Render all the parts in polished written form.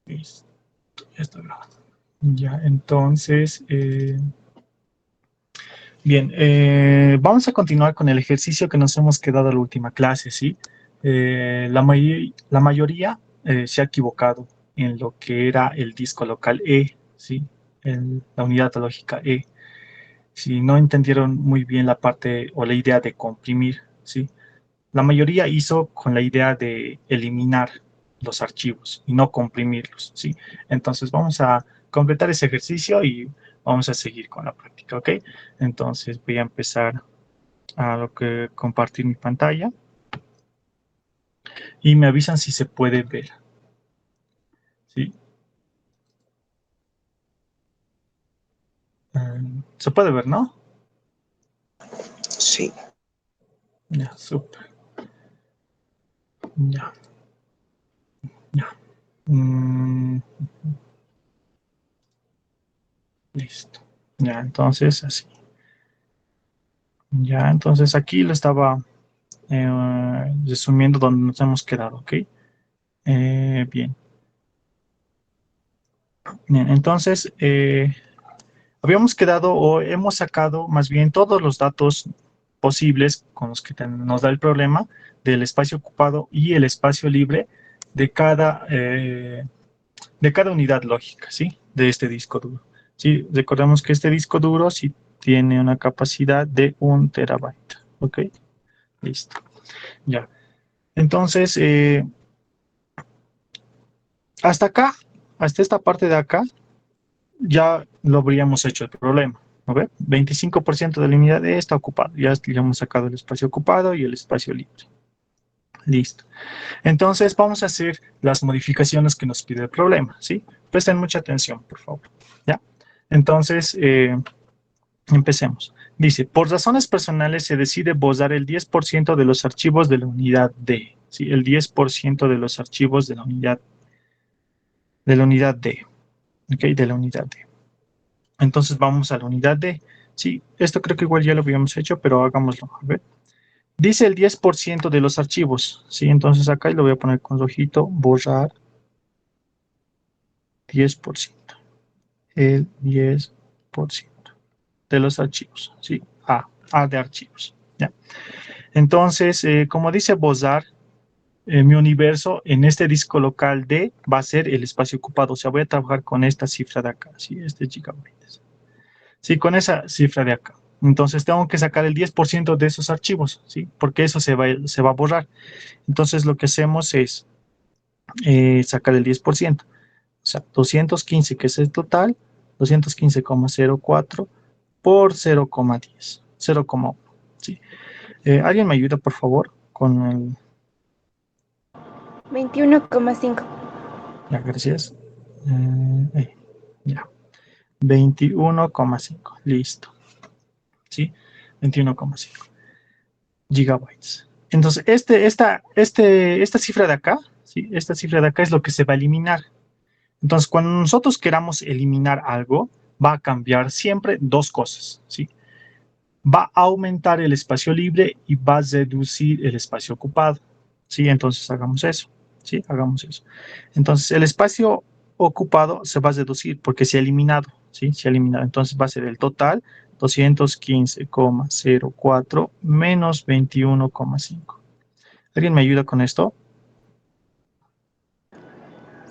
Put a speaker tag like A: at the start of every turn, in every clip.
A: Listo, ya está grabando. Ya, entonces, bien, vamos a continuar con el ejercicio que nos hemos quedado en la última clase, ¿sí? La mayoría se ha equivocado en lo que era el disco local E, ¿sí? La unidad lógica E. Si no entendieron muy bien la parte o la idea de comprimir, ¿sí? La mayoría hizo con la idea de eliminar los archivos y no comprimirlos, ¿sí? Entonces vamos a completar ese ejercicio y vamos a seguir con la práctica, ¿ok? Entonces voy a empezar a compartir mi pantalla y me avisan si se puede ver, ¿sí? Se puede ver, ¿no?
B: Sí.
A: Ya, súper. Ya, ya. Listo. Ya, entonces así. Ya, entonces aquí lo estaba resumiendo donde nos hemos quedado, ¿ok? Bien. Bien, entonces habíamos quedado o hemos sacado más bien todos los datos posibles con los que nos da el problema del espacio ocupado y el espacio libre de cada unidad lógica, ¿sí? De este disco duro. Sí, recordemos que este disco duro sí tiene una capacidad de 1 terabyte, ¿ok? Listo, ya. Entonces, hasta acá, hasta esta parte de acá, ya lo habríamos hecho el problema. ¿No ve? 25% de la unidad E está ocupado. Ya le hemos sacado el espacio ocupado y el espacio libre. Listo. Entonces vamos a hacer las modificaciones que nos pide el problema. ¿Sí? Presten mucha atención, por favor. ¿Ya? Entonces, empecemos. Dice, por razones personales se decide borrar el 10% de los archivos de la unidad D. ¿Sí? El 10% de los archivos de la unidad D. ¿Ok? De la unidad D. Entonces vamos a la unidad D. Sí, esto creo que igual ya lo habíamos hecho, pero hagámoslo. A ver. Dice el 10% de los archivos. Sí, entonces acá lo voy a poner con rojito, borrar 10%. El 10% de los archivos. Sí, A de archivos. ¿Ya? Entonces, como dice borrar, mi universo en este disco local D va a ser el espacio ocupado. O sea, voy a trabajar con esta cifra de acá. Sí, este gigabytes. Sí, con esa cifra de acá. Entonces tengo que sacar el 10% de esos archivos, ¿sí? Porque eso se va a borrar. Entonces lo que hacemos es sacar el 10%. O sea, 215, que es el total, 215,04 por 0,10, 0,1. ¿Sí? ¿Alguien me ayuda, por favor, con el...
C: 21,5.
A: Ya, gracias. Ya, 21,5. Listo. ¿Sí? 21,5 gigabytes. Entonces, esta cifra de acá, ¿sí? Esta cifra de acá es lo que se va a eliminar. Entonces, cuando nosotros queramos eliminar algo, va a cambiar siempre dos cosas, ¿sí? Va a aumentar el espacio libre y va a reducir el espacio ocupado, ¿sí? Entonces, hagamos eso, ¿sí? Hagamos eso. Entonces, el espacio ocupado se va a reducir porque se ha eliminado, ¿sí? Se ha eliminado. Entonces, va a ser el total 215,04 menos 21,5. ¿Alguien me ayuda con esto?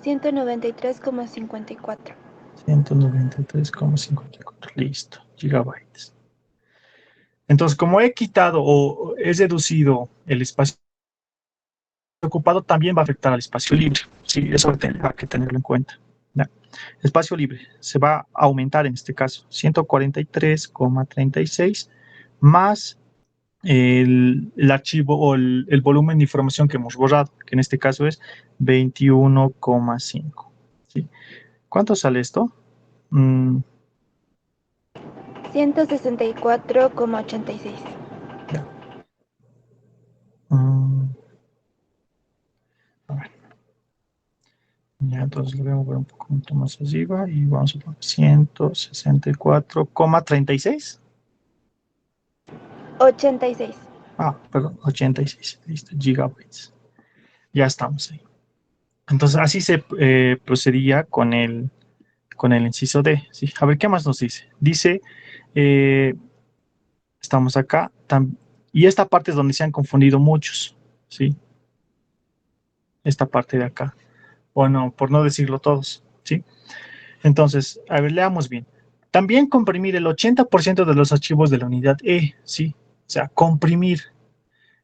C: 193,54.
A: 193,54. Listo, gigabytes. Entonces, como he quitado o he reducido el espacio ocupado, también va a afectar al espacio libre. Sí, eso hay que tenerlo en cuenta. ¿Ya? Espacio libre se va a aumentar en este caso, 143,36 más el archivo o el volumen de información que hemos borrado, que en este caso es 21,5. ¿Sí? ¿Cuánto sale esto?
C: 164,86.
A: Ya. Mm, a ver. Ya, entonces lo voy a mover un poco más arriba y vamos a poner 164,36.
C: 86.
A: Perdón, 86. Listo, gigabytes. Ya estamos ahí. Entonces, así se procedía con el inciso D. ¿Sí? A ver, ¿qué más nos dice? Dice, eh, estamos acá, y esta parte es donde se han confundido muchos, ¿sí? Esta parte de acá, o no, por no decirlo todos, ¿sí? Entonces, a ver, leamos bien. También comprimir el 80% de los archivos de la unidad E, ¿sí? O sea, comprimir.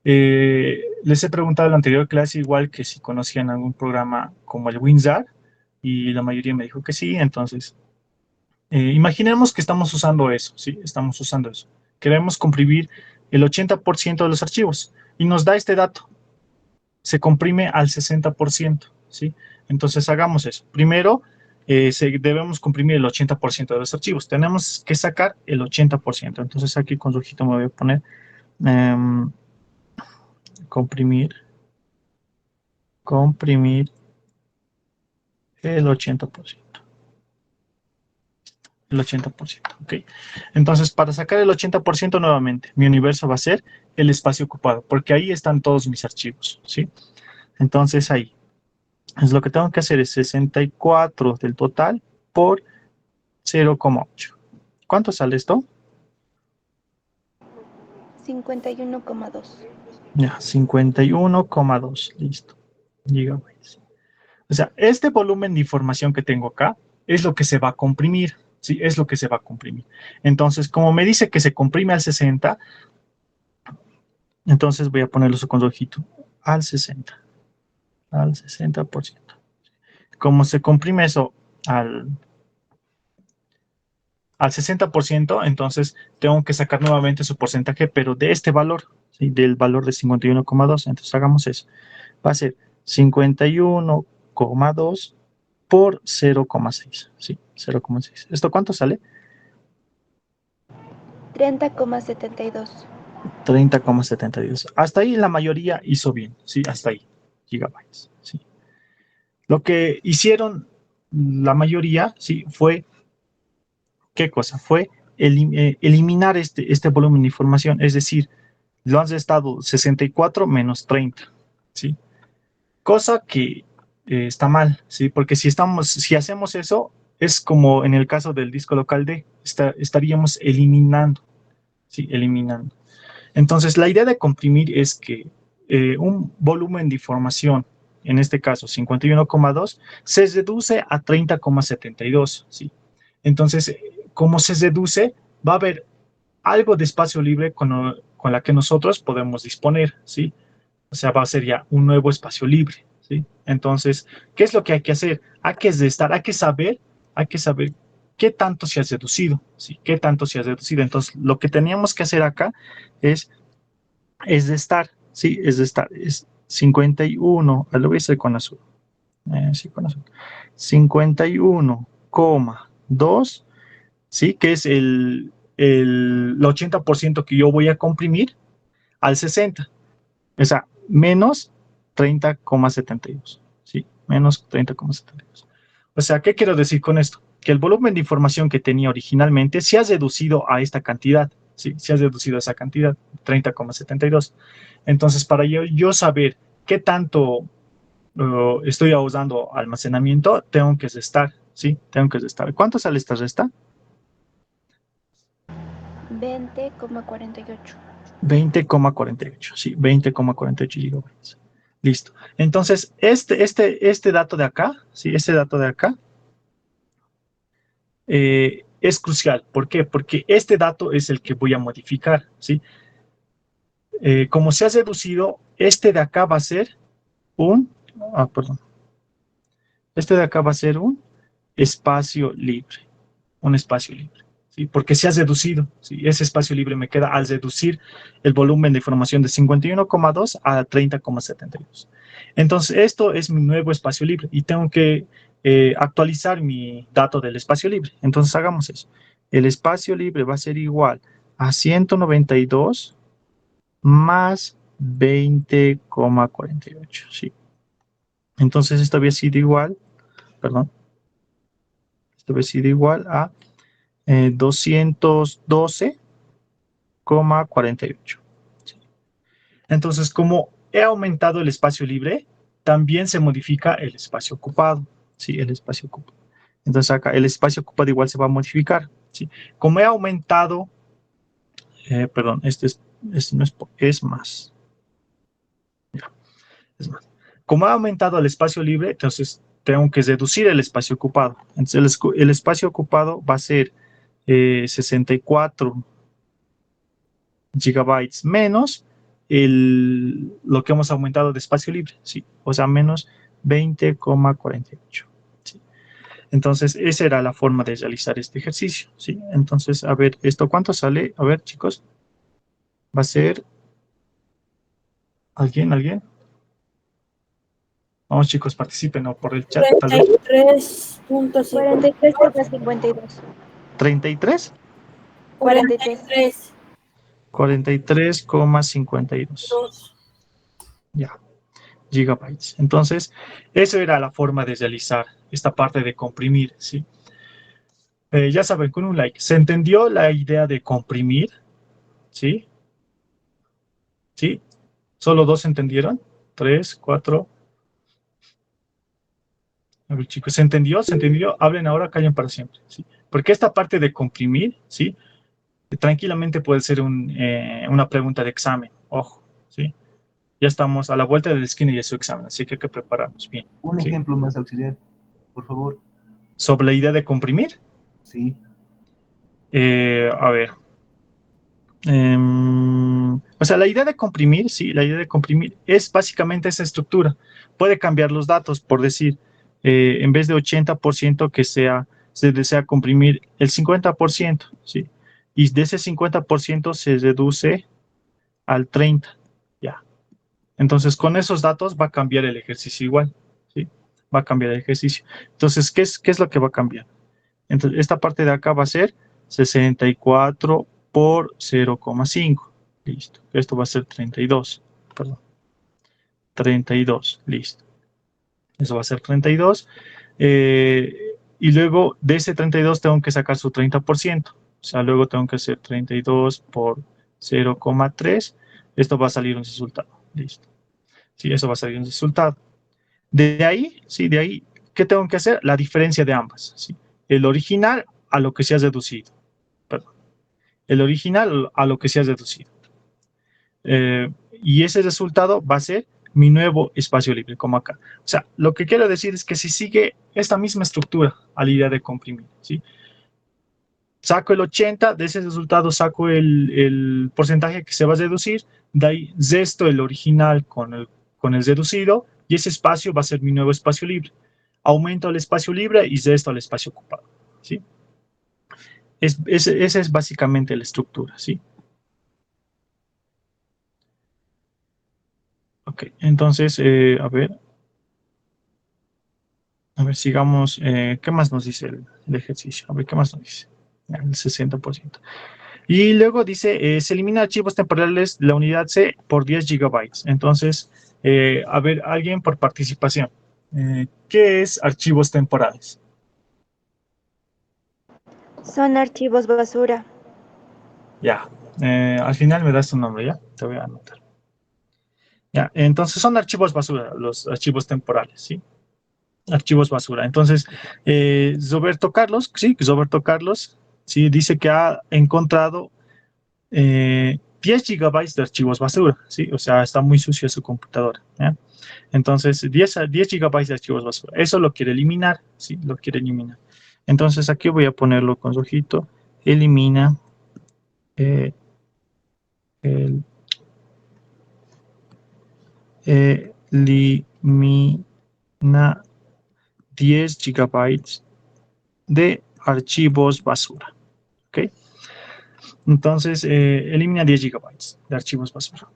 A: Les he preguntado en la anterior clase igual que si conocían algún programa como el WinZar y la mayoría me dijo que sí, entonces imaginemos que estamos usando eso, ¿sí? Estamos usando eso. Queremos comprimir el 80% de los archivos y nos da este dato. Se comprime al 60%, ¿sí? Entonces hagamos eso. Primero, debemos comprimir el 80% de los archivos. Tenemos que sacar el 80%. Entonces aquí con rojito me voy a poner um, comprimir, comprimir el 80%. El 80%, ¿ok? Entonces, para sacar el 80% nuevamente, mi universo va a ser el espacio ocupado, porque ahí están todos mis archivos, ¿sí? Entonces, ahí. Es lo que tengo que hacer es 64 del total por 0,8. ¿Cuánto sale esto?
C: 51,2.
A: Ya, 51,2. Listo. Gigabytes. O sea, este volumen de información que tengo acá es lo que se va a comprimir. Sí, es lo que se va a comprimir. Entonces, como me dice que se comprime al 60, entonces voy a ponerlo con rojito. Al 60. Al 60%. Como se comprime eso al, al 60%, entonces tengo que sacar nuevamente su porcentaje, pero de este valor, ¿sí? Del valor de 51,2. Entonces hagamos eso. Va a ser 51,2 por 0,6. ¿Sí? 0,6. ¿Esto cuánto sale?
C: 30,72.
A: 30,72. Hasta ahí la mayoría hizo bien. ¿Sí? Hasta ahí. Gigabytes. ¿Sí? Lo que hicieron la mayoría, ¿sí? Fue, ¿qué cosa? Fue eliminar este volumen de información. Es decir, lo han restado 64 menos 30, ¿sí? Cosa que está mal, ¿sí? Porque si hacemos eso, es como en el caso del disco local D, estaríamos eliminando, ¿sí? Eliminando. Entonces, la idea de comprimir es que un volumen de información, en este caso 51,2, se reduce a 30,72, ¿sí? Entonces, como se reduce, va a haber algo de espacio libre con la que nosotros podemos disponer, ¿sí? O sea, va a ser ya un nuevo espacio libre, ¿sí? Entonces, ¿qué es lo que hay que hacer? Hay que saber qué tanto se ha reducido, ¿sí? ¿Qué tanto se ha reducido? Entonces, lo que teníamos que hacer acá es, es de estar, ¿sí? Es de estar, es 51, lo voy a hacer con azul, sí, con azul, 51,2, ¿sí? Que es el 80% que yo voy a comprimir al 60. O sea, menos 30,72. ¿Sí? Menos 30,72. O sea, ¿qué quiero decir con esto? Que el volumen de información que tenía originalmente se ha reducido a esta cantidad. Sí, se ha reducido a esa cantidad, 30,72. Entonces, para yo saber qué tanto estoy usando almacenamiento, tengo que restar. ¿Sí? Tengo que restar. ¿Cuánto sale esta resta?
C: 20,48.
A: 20,48. Sí, 20,48 gigabytes. Listo. Entonces, este dato de acá, ¿sí? Este dato de acá es crucial. ¿Por qué? Porque este dato es el que voy a modificar, ¿sí? Como se ha reducido, este de acá va a ser un, perdón, este de acá va a ser espacio libre, un espacio libre, ¿sí? Porque se ha reducido, ¿sí? Ese espacio libre me queda al reducir el volumen de información de 51,2 a 30,72. Entonces, esto es mi nuevo espacio libre y tengo que actualizar mi dato del espacio libre. Entonces, hagamos eso. El espacio libre va a ser igual a 192 más 20,48, ¿sí? Entonces, esto había sido igual, perdón, esto había sido igual a 212,48. Entonces, como he aumentado el espacio libre, también se modifica el espacio ocupado, ¿sí? El espacio ocupado. Entonces acá el espacio ocupado igual se va a modificar, ¿sí? Como he aumentado, perdón, no es más, es más. Como ha aumentado el espacio libre, entonces tengo que reducir el espacio ocupado. Entonces el espacio ocupado va a ser 64 gigabytes menos lo que hemos aumentado de espacio libre, ¿sí? O sea, menos 20,48. ¿Sí? Entonces, esa era la forma de realizar este ejercicio, ¿sí? Entonces, a ver, ¿esto cuánto sale? A ver, chicos, va a ser... ¿Alguien? Vamos, chicos, participen o por el chat, tal vez.
C: 43,52.
A: 33,
C: 43.
A: 43,52. Ya, gigabytes. Entonces, eso era la forma de realizar esta parte de comprimir, ¿sí? Ya saben, con un like. ¿Se entendió la idea de comprimir? ¿Sí? ¿Sí? ¿Solo dos entendieron? Tres, cuatro. A ver, chicos, ¿se entendió? ¿Se entendió? Hablen ahora, callen para siempre, ¿sí? Porque esta parte de comprimir, ¿sí? Tranquilamente puede ser una pregunta de examen. Ojo, ¿sí? Ya estamos a la vuelta de la esquina y es su examen, así que hay que prepararnos bien,
B: Un
A: ¿sí?
B: ejemplo más, auxiliar, por favor.
A: Sobre la idea de comprimir,
B: Sí.
A: a ver. O sea, la idea de comprimir, sí, la idea de comprimir es básicamente esa estructura. Puede cambiar los datos, por decir, en vez de 80% se desea comprimir el 50%, ¿sí? Y de ese 50% se reduce al 30%, ya. Entonces, con esos datos va a cambiar el ejercicio igual, ¿sí? Va a cambiar el ejercicio. Entonces, ¿qué es lo que va a cambiar? Entonces, esta parte de acá va a ser 64 por 0,5. Listo. Esto va a ser 32. Perdón. 32. Listo. Eso va a ser 32. Y luego de ese 32 tengo que sacar su 30%. O sea, luego tengo que hacer 32 por 0,3. Esto va a salir un resultado. Listo. Sí, eso va a salir un resultado. De ahí, sí, de ahí, ¿qué tengo que hacer? La diferencia de ambas. ¿Sí? El original a lo que se ha reducido. Perdón. El original a lo que se ha reducido. Y ese resultado va a ser mi nuevo espacio libre, como acá. O sea, lo que quiero decir es que si sigue esta misma estructura a la idea de comprimir, ¿sí? Saco el 80, de ese resultado saco el porcentaje que se va a reducir, de ahí resto el original con el reducido, y ese espacio va a ser mi nuevo espacio libre. Aumento el espacio libre y resto el espacio ocupado, ¿sí? Esa es básicamente la estructura, ¿sí? Ok, entonces, a ver, sigamos. ¿Qué más nos dice el ejercicio? A ver, ¿qué más nos dice? El 60%. Y luego dice, se elimina archivos temporales la unidad C por 10 gigabytes. Entonces, a ver, alguien por participación. ¿Qué es archivos temporales?
C: Son archivos basura.
A: Ya, al final me das tu nombre, ¿ya? Te voy a anotar. Ya, entonces son archivos basura, los archivos temporales, ¿sí? Archivos basura. Entonces, Roberto Carlos, sí, Roberto Carlos, sí, dice que ha encontrado 10 gigabytes de archivos basura, ¿sí? O sea, está muy sucio su computadora, ¿ya? Entonces, 10 gigabytes de archivos basura. Eso lo quiere eliminar, ¿sí? Lo quiere eliminar. Entonces, aquí voy a ponerlo con rojito. Elimina eh, el, elimina 10 gigabytes de archivos basura. ¿Ok? Entonces, elimina 10 gigabytes de archivos basura.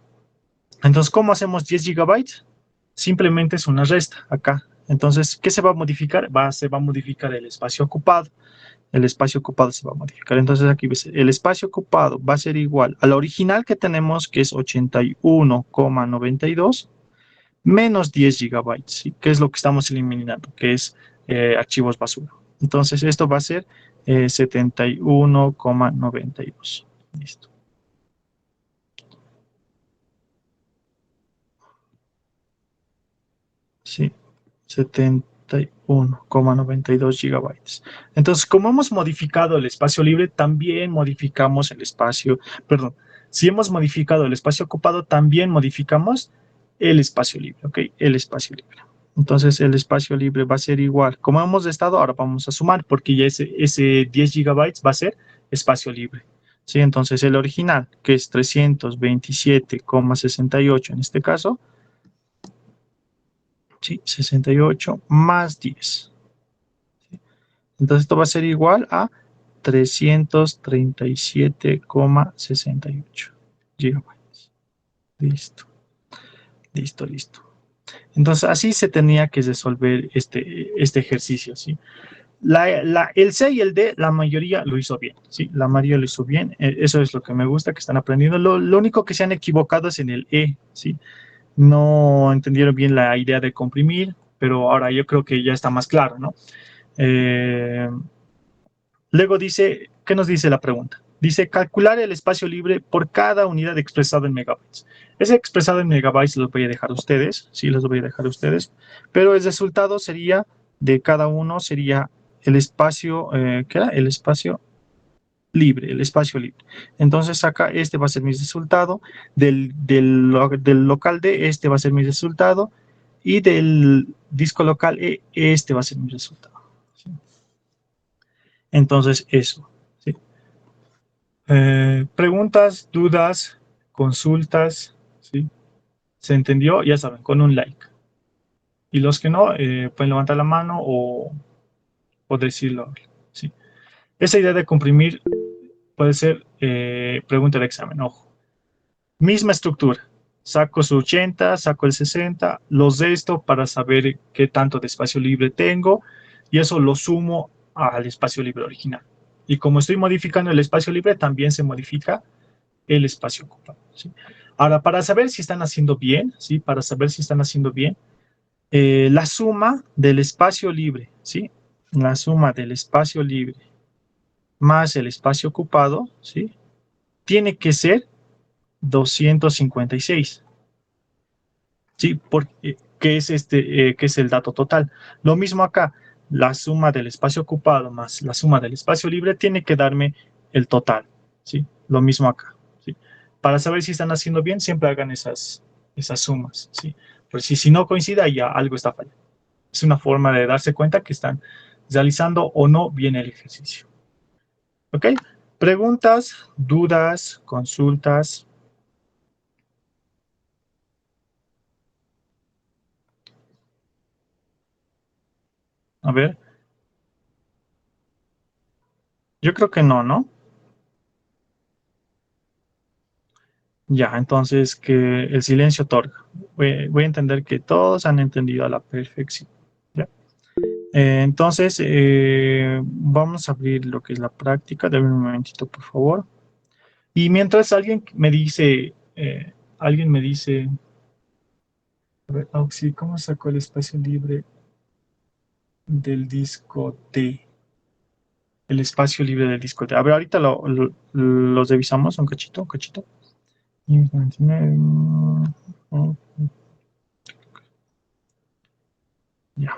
A: Entonces, ¿cómo hacemos 10 gigabytes? Simplemente es una resta acá. Entonces, ¿qué se va a modificar? Se va a modificar el espacio ocupado. El espacio ocupado se va a modificar. Entonces, aquí ves, el espacio ocupado va a ser igual a la original que tenemos, que es 81,92 menos 10 gigabytes, ¿sí? Que es lo que estamos eliminando, que es archivos basura. Entonces, esto va a ser 71,92. Listo. Sí, 71,92 gigabytes. Entonces, como hemos modificado el espacio libre, también modificamos el espacio, perdón, si hemos modificado el espacio ocupado, también modificamos el espacio libre, ¿ok? El espacio libre. Entonces, el espacio libre va a ser igual. Como hemos estado, ahora vamos a sumar, porque ya ese 10 gigabytes va a ser espacio libre. ¿Sí? Entonces, el original, que es 327,68 en este caso, ¿sí? 68 más 10. ¿Sí? Entonces esto va a ser igual a 337,68 gigabytes. Listo, listo, listo. Entonces así se tenía que resolver este ejercicio, ¿sí? El C y el D, la mayoría lo hizo bien, ¿sí? La mayoría lo hizo bien. Eso es lo que me gusta, que están aprendiendo. Lo único que se han equivocado es en el E, ¿sí? No entendieron bien la idea de comprimir, pero ahora yo creo que ya está más claro, ¿no? Eh, Luego dice, ¿qué nos dice la pregunta? Dice calcular el espacio libre por cada unidad expresado en megabytes. Ese expresado en megabytes los voy a dejar a ustedes, sí, los voy a dejar a ustedes, pero el resultado sería de cada uno, sería el espacio, ¿qué era? El espacio libre, el espacio libre. Entonces acá este va a ser mi resultado, del local D este va a ser mi resultado y del disco local E este va a ser mi resultado. ¿Sí? Entonces eso. ¿Sí? Preguntas, dudas, consultas, ¿sí? ¿Se entendió? Ya saben, con un like. Y los que no, pueden levantar la mano o decirlo. ¿Sí? Esa idea de comprimir puede ser pregunta de examen, ojo. Misma estructura. Saco su 80, saco el 60, los de esto para saber qué tanto de espacio libre tengo y eso lo sumo al espacio libre original. Y como estoy modificando el espacio libre, también se modifica el espacio ocupado. ¿Sí? Ahora, para saber si están haciendo bien, ¿sí? Para saber si están haciendo bien, la suma del espacio libre, ¿sí? La suma del espacio libre más el espacio ocupado, ¿sí? Tiene que ser 256, ¿sí? Porque, que es el dato total. Lo mismo acá, la suma del espacio ocupado más la suma del espacio libre tiene que darme el total, ¿sí? Lo mismo acá, ¿sí? Para saber si están haciendo bien, siempre hagan esas sumas, ¿sí? Pero si no coincide, ya algo está fallando. Es una forma de darse cuenta que están realizando o no bien el ejercicio. ¿Ok? Preguntas, dudas, consultas. A ver, yo creo que no, ¿no? Ya, entonces que el silencio otorga. Voy a entender que todos han entendido a la perfección. ¿Ya? Entonces, vamos a abrir lo que es la práctica. Dame un momentito, por favor. Y mientras alguien me dice, a ver, Auxi, ¿cómo sacó el espacio libre del disco D? El espacio libre del disco D. A ver, ahorita los revisamos un cachito, un cachito. Ya,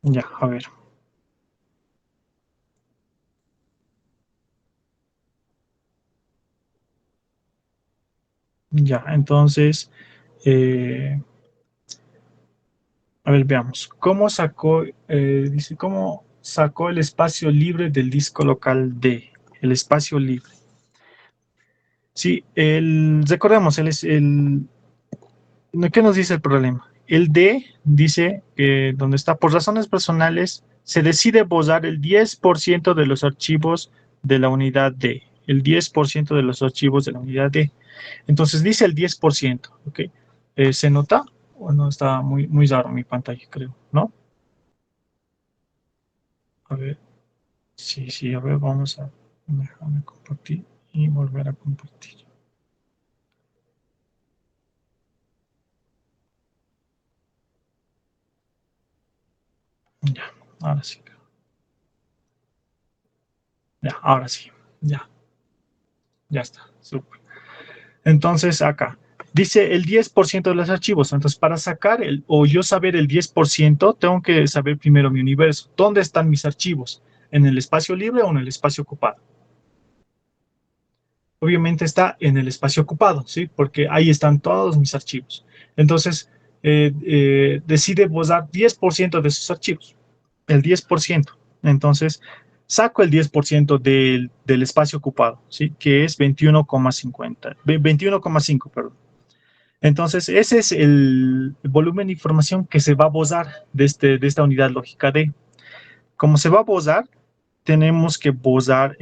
A: ya, a ver. Ya, entonces, eh, a ver, veamos. Dice, ¿cómo sacó el espacio libre del disco local D? El espacio libre. Sí, recordemos, ¿qué nos dice el problema? El D dice que donde está, por razones personales, se decide borrar el 10% de los archivos de la unidad D. El 10% de los archivos de la unidad D. Entonces dice el 10%, ¿ok? ¿Se nota? O no, está muy, muy raro mi pantalla, creo, ¿no? A ver, sí, sí, a ver, vamos a déjame compartir y volver a compartir. Ya, ahora sí. Ya, ahora sí. Ya, ya está, súper. Entonces acá, dice el 10% de los archivos. Entonces, para sacar o yo saber el 10%, tengo que saber primero mi universo. ¿Dónde están mis archivos? ¿En el espacio libre o en el espacio ocupado? Obviamente está en el espacio ocupado, ¿sí? Porque ahí están todos mis archivos. Entonces, decide borrar 10% de sus archivos, el 10%. Entonces, saco el 10% del espacio ocupado, ¿sí? Que es 21,5, perdón. Entonces, ese es el volumen de información que se va a borrar de esta unidad lógica D. Como se va a borrar, tenemos que borrar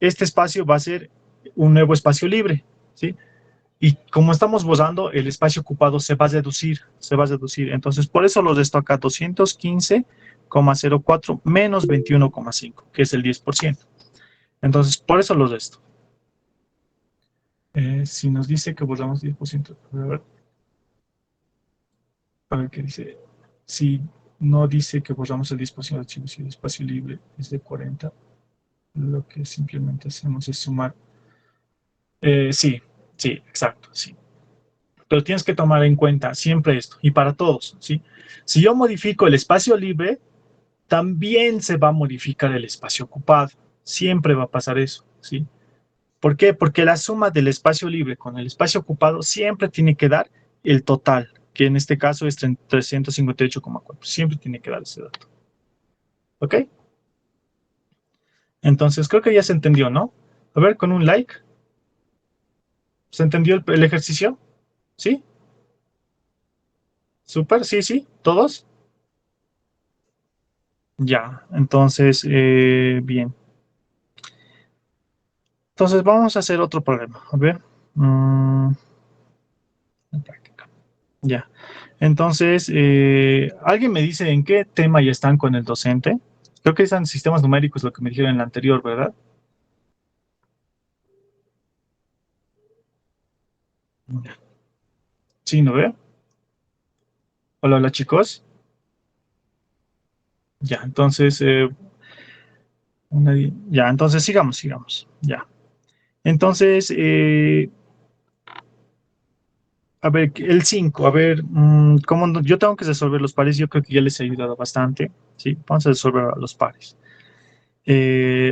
A: este espacio va a ser un nuevo espacio libre, ¿sí? Y como estamos borrando, el espacio ocupado se va a reducir, se va a reducir. Entonces, por eso lo resto acá, 215,04 menos 21,5, que es el 10%. Entonces, por eso lo resto. Si nos dice que borramos 10%, a ver qué dice. Si no dice que borramos el 10% de archivos y el espacio libre es de 40, lo que simplemente hacemos es sumar. Sí, sí, exacto, sí. Pero tienes que tomar en cuenta siempre esto, y para todos, ¿sí? Si yo modifico el espacio libre, también se va a modificar el espacio ocupado. Siempre va a pasar eso, ¿sí? ¿Por qué? Porque la suma del espacio libre con el espacio ocupado siempre tiene que dar el total, que en este caso es 358,4. Siempre tiene que dar ese dato. ¿Ok? Entonces, creo que ya se entendió, ¿no? A ver, con un like. ¿Se entendió el ejercicio? ¿Sí? ¿Súper? Sí, sí. ¿Todos? Ya. Entonces, bien. Entonces, vamos a hacer otro problema. A ver. Práctica. Ya. Entonces, ¿alguien me dice en qué tema ya están con el docente? Creo que están sistemas numéricos, lo que me dijeron en la anterior, ¿verdad? Ya. Sí, ¿no ve? Hola, hola, chicos. Ya, entonces, ya, entonces sigamos. Ya. Entonces, a ver, el 5 a ver, yo tengo que resolver los pares, yo creo que ya les he ayudado bastante, ¿sí? Vamos a resolver los pares.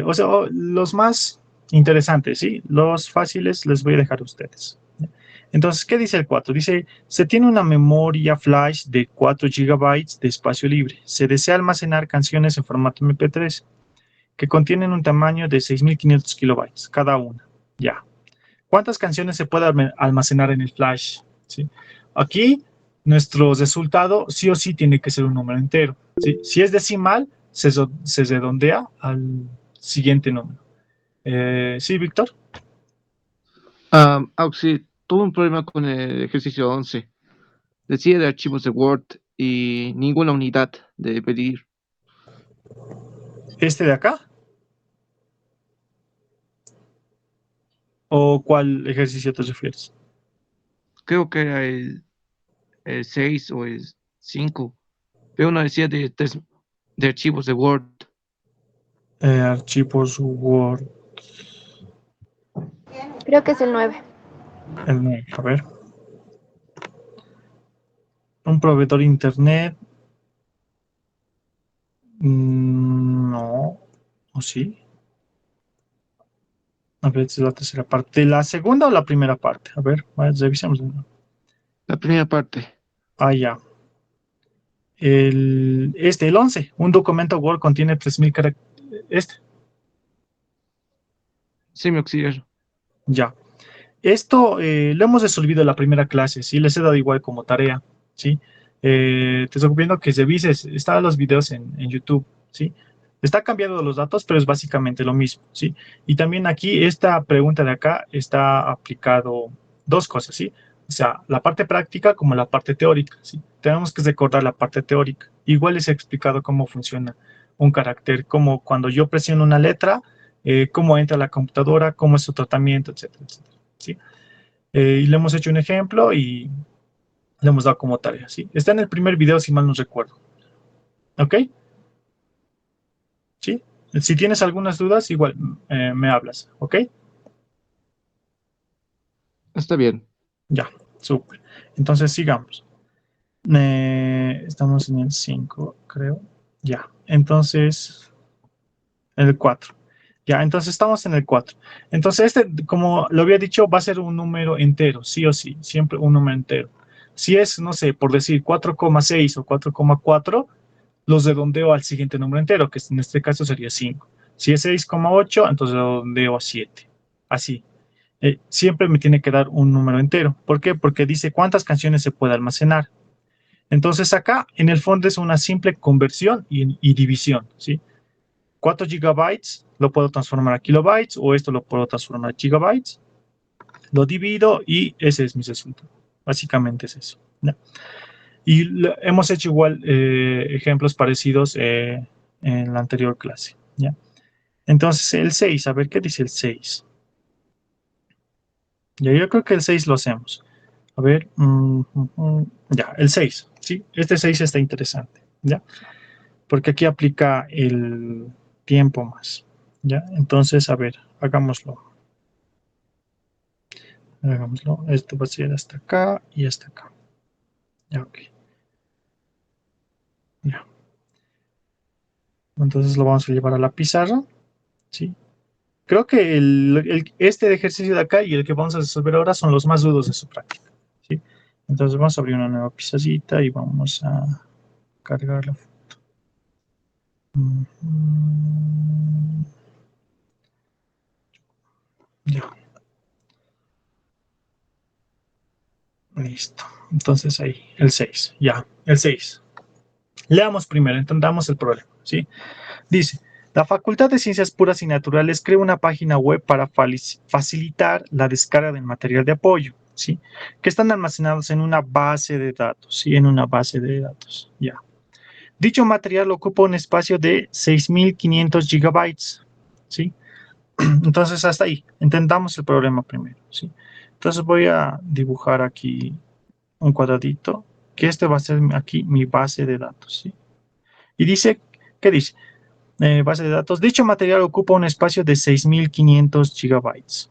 A: O sea, los más interesantes, ¿sí? Los fáciles les voy a dejar a ustedes. Entonces, ¿qué dice el 4? Dice, se tiene una memoria flash de 4 gigabytes de espacio libre. Se desea almacenar canciones en formato MP3 que contienen un tamaño de 6500 kilobytes cada una. Ya. ¿Cuántas canciones se puede almacenar en el flash? ¿Sí? Aquí, nuestro resultado sí o sí tiene que ser un número entero. ¿Sí? Si es decimal, se redondea al siguiente número. ¿Sí, Víctor?
D: Sí, tuve un problema con el ejercicio 11. Decía de archivos de Word y ninguna unidad de pedir.
A: ¿Este de acá? ¿O cuál ejercicio te refieres?
D: Creo que era el 6 o el 5. Pero uno decía de archivos de Word.
A: Archivos Word.
C: Creo que es el 9.
A: A ver. Un proveedor internet. No. ¿O sí? A ver, esta es la tercera parte. ¿La segunda o la primera parte? A ver, revisemos.
D: La primera parte.
A: Ah, ya. El 11. Un documento Word contiene 3000 caracteres.
D: Sí, mi auxiliar.
A: Ya. Esto lo hemos resolvido en la primera clase, ¿sí? Les he dado igual como tarea, ¿sí? Te recomiendo que revises, están los videos en YouTube, ¿sí? Está cambiando los datos, pero es básicamente lo mismo, ¿sí? Y también aquí, esta pregunta de acá está aplicado dos cosas, ¿sí? O sea, la parte práctica como la parte teórica, ¿sí? Tenemos que recordar la parte teórica. Igual les he explicado cómo funciona un carácter, como cuando yo presiono una letra, cómo entra a la computadora, cómo es su tratamiento, etcétera, etcétera. ¿Sí? Y le hemos hecho un ejemplo y le hemos dado como tarea, ¿sí? Está en el primer video, si mal no recuerdo. ¿Ok? ¿Sí? Si tienes algunas dudas, igual me hablas, ¿ok?
D: Está bien.
A: Ya, súper. Entonces sigamos. Estamos en el 5, creo. Ya, entonces, el 4. Ya, entonces estamos en el 4. Entonces este, como lo había dicho, va a ser un número entero, sí o sí, siempre un número entero. Si es, no sé, por decir 4,6 o 4,4, los redondeo al siguiente número entero, que en este caso sería 5. Si es 6,8, entonces lo redondeo a 7. Así. Siempre me tiene que dar un número entero. ¿Por qué? Porque dice cuántas canciones se puede almacenar. Entonces acá en el fondo es una simple conversión y división, ¿sí? 4 gigabytes lo puedo transformar a kilobytes o esto lo puedo transformar a gigabytes. Lo divido y ese es mi resultado. Básicamente es eso, ¿no? Y hemos hecho igual ejemplos parecidos en la anterior clase, ¿ya? Entonces el 6, a ver qué dice el 6. Ya, yo creo que el 6 lo hacemos. A ver, ya, el 6, ¿sí? Este 6 está interesante, ¿ya? Porque aquí aplica el tiempo más, ¿ya? Entonces, a ver, hagámoslo. Hagámoslo. Esto va a ser hasta acá y hasta acá. Ya, ok. Ya. Entonces lo vamos a llevar a la pizarra, ¿sí? Creo que este ejercicio de acá y el que vamos a resolver ahora son los más duros de su práctica, ¿sí? Entonces vamos a abrir una nueva pizarrita y vamos a cargarla. Ya, listo. Entonces ahí, el 6. Ya, el 6. Leamos primero, entendamos el problema, ¿sí? Dice, la Facultad de Ciencias Puras y Naturales crea una página web para facilitar la descarga del material de apoyo, ¿sí? Que están almacenados en una base de datos, ¿sí? En una base de datos, ya. Dicho material ocupa un espacio de 6.500 gigabytes, ¿sí? Entonces, hasta ahí, entendamos el problema primero, ¿sí? Entonces voy a dibujar aquí un cuadradito, que este va a ser aquí mi base de datos, ¿sí? Y dice, ¿qué dice? Base de datos. Dicho material ocupa un espacio de 6.500 gigabytes.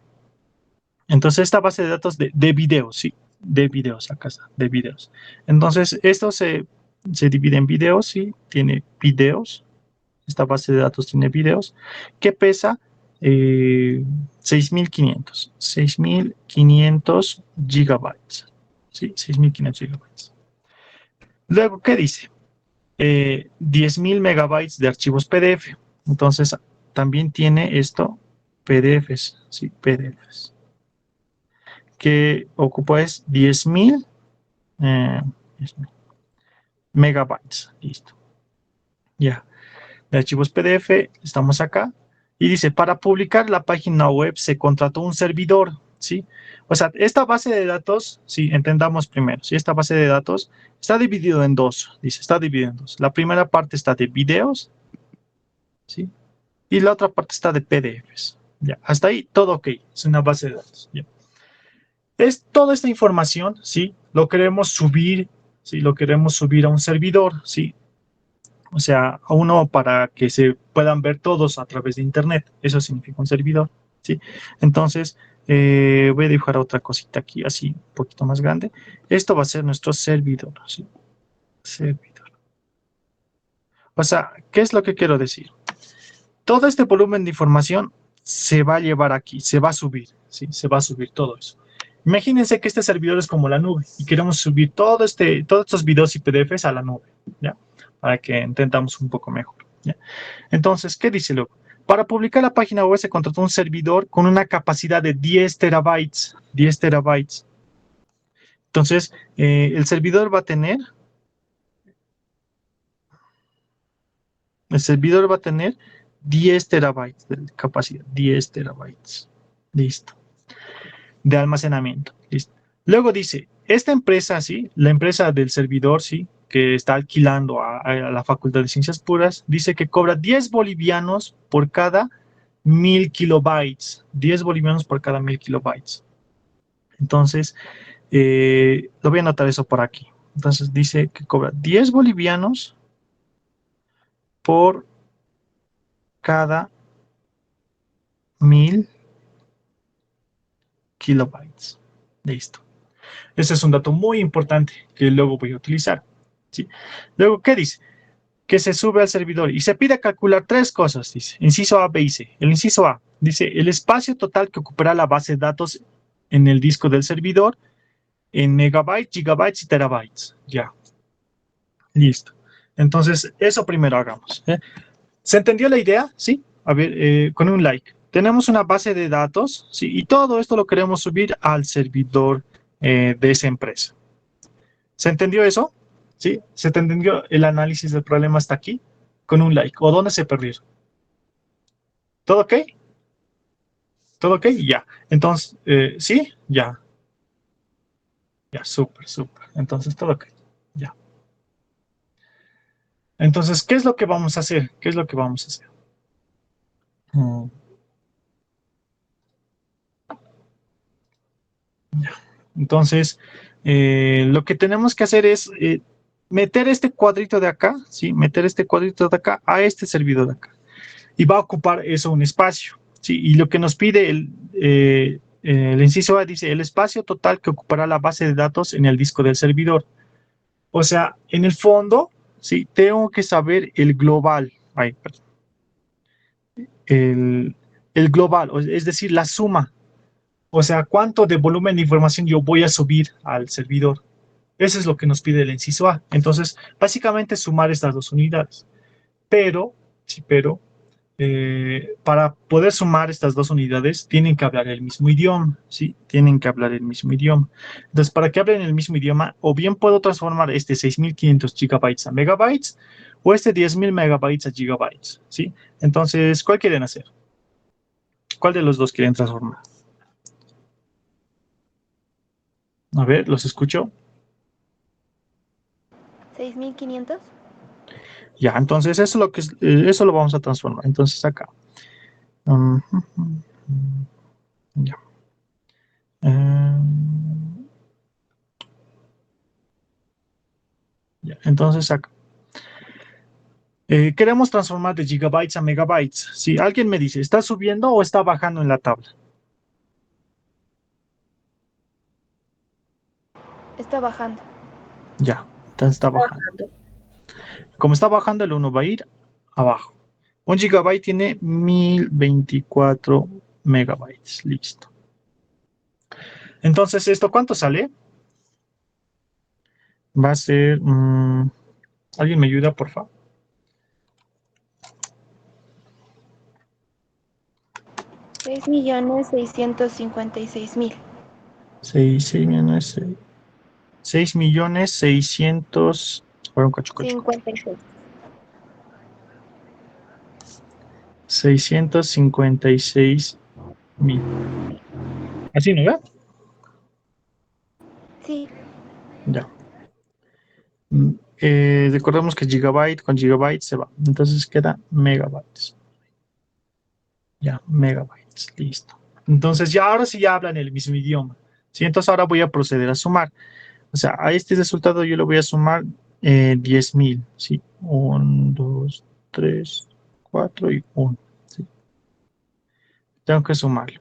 A: Entonces, esta base de datos de videos, sí, de videos, acá está, de videos. Entonces, esto se divide en videos, sí, tiene videos. Esta base de datos tiene videos que pesa 6.500 gigabytes. Sí, 6.500 gigabytes. Luego, ¿qué dice? 10.000 megabytes de archivos PDF. Entonces, también tiene esto PDFs, sí, PDFs, que ocupa es 10.000 eh, 10.000 megabytes. Listo. Ya. De archivos PDF, estamos acá. Y dice, para publicar la página web se contrató un servidor, ¿sí? O sea, esta base de datos, sí, entendamos primero, ¿sí? Esta base de datos está dividido en dos, dice, está dividido en dos. La primera parte está de videos, ¿sí? Y la otra parte está de PDFs. Ya, hasta ahí todo ok, es una base de datos. Ya. Es toda esta información, ¿sí? Lo queremos subir, ¿sí? Lo queremos subir a un servidor, ¿sí? O sea, a uno para que se puedan ver todos a través de Internet. Eso significa un servidor, ¿sí? Entonces, voy a dibujar otra cosita aquí, así, un poquito más grande. Esto va a ser nuestro servidor, ¿sí? Servidor. O sea, ¿qué es lo que quiero decir? Todo este volumen de información se va a llevar aquí, se va a subir, ¿sí? Se va a subir todo eso. Imagínense que este servidor es como la nube y queremos subir todos estos videos y PDFs a la nube, ¿ya? Para que entendamos un poco mejor, ¿ya? Entonces, ¿qué dice luego? Para publicar la página web se contrató un servidor con una capacidad de 10 terabytes, 10 terabytes. Entonces, el servidor va a tener 10 terabytes de capacidad, 10 terabytes. Listo. De almacenamiento. Listo. Luego dice, esta empresa, ¿sí? La empresa del servidor, ¿sí? Que está alquilando a la Facultad de Ciencias Puras, dice que cobra 10 bolivianos por cada 1.000 kilobytes. 10 bolivianos por cada 1.000 kilobytes. Entonces, lo voy a anotar eso por aquí. Entonces dice que cobra 10 bolivianos por cada 1.000 kilobytes. Listo. Ese es un dato muy importante que luego voy a utilizar. ¿Sí? Luego, ¿qué dice? Que se sube al servidor y se pide calcular tres cosas, dice. Inciso A, B y C. El inciso A dice el espacio total que ocupará la base de datos en el disco del servidor en megabytes, gigabytes y terabytes. Ya. Listo. Entonces, eso primero hagamos. ¿Se entendió la idea? Sí. A ver, con un like. Tenemos una base de datos, ¿sí? Y todo esto lo queremos subir al servidor de esa empresa. ¿Se entendió eso? ¿Sí? ¿Se te entendió el análisis del problema hasta aquí? Con un like. ¿O dónde se perdieron? ¿Todo ok? ¿Todo ok? Ya. Entonces, ¿sí? Ya. Ya, súper, súper. Entonces, todo ok. Ya. Entonces, ¿qué es lo que vamos a hacer? ¿Qué es lo que vamos a hacer? Ya. Entonces, lo que tenemos que hacer es meter este cuadrito de acá, ¿sí? Meter este cuadrito de acá a este servidor de acá. Y va a ocupar eso un espacio, ¿sí? Y lo que nos pide el inciso A dice el espacio total que ocupará la base de datos en el disco del servidor. O sea, en el fondo, ¿sí? Tengo que saber el global. Ay, perdón. El global, es decir, la suma. O sea, cuánto de volumen de información yo voy a subir al servidor. Eso es lo que nos pide el inciso A. Entonces, básicamente sumar estas dos unidades. Pero, sí, pero, para poder sumar estas dos unidades, tienen que hablar el mismo idioma, ¿sí? Tienen que hablar el mismo idioma. Entonces, para que hablen el mismo idioma, o bien puedo transformar este 6500 gigabytes a megabytes, o este 10.000 megabytes a gigabytes, ¿sí? Entonces, ¿cuál quieren hacer? ¿Cuál de los dos quieren transformar? A ver, los escucho.
C: 6500.
A: Ya, entonces eso lo vamos a transformar. Entonces acá. Ya. Ya. Entonces acá. Queremos transformar de gigabytes a megabytes. Si alguien me dice, ¿está subiendo o está bajando en la tabla?
C: Está bajando.
A: Ya, entonces está bajando. Como está bajando, el 1 va a ir abajo. Un gigabyte tiene 1024 megabytes. Listo. Entonces, ¿esto cuánto sale? Va a ser... ¿alguien me ayuda, por favor?
C: 6.656.000.
A: 6 millones 600... Fueron
C: 56.
A: 656.000. Así, ¿no ve?
C: Sí.
A: Ya. Recordemos que gigabyte con gigabyte se va. Entonces queda megabytes. Ya, megabytes. Listo. Entonces ya ahora sí ya hablan el mismo idioma. ¿Sí? Entonces ahora voy a proceder a sumar. O sea, a este resultado yo le voy a sumar 10.000. ¿Sí? 1, 2, 3, 4 y 1. ¿Sí? Tengo que sumarlo.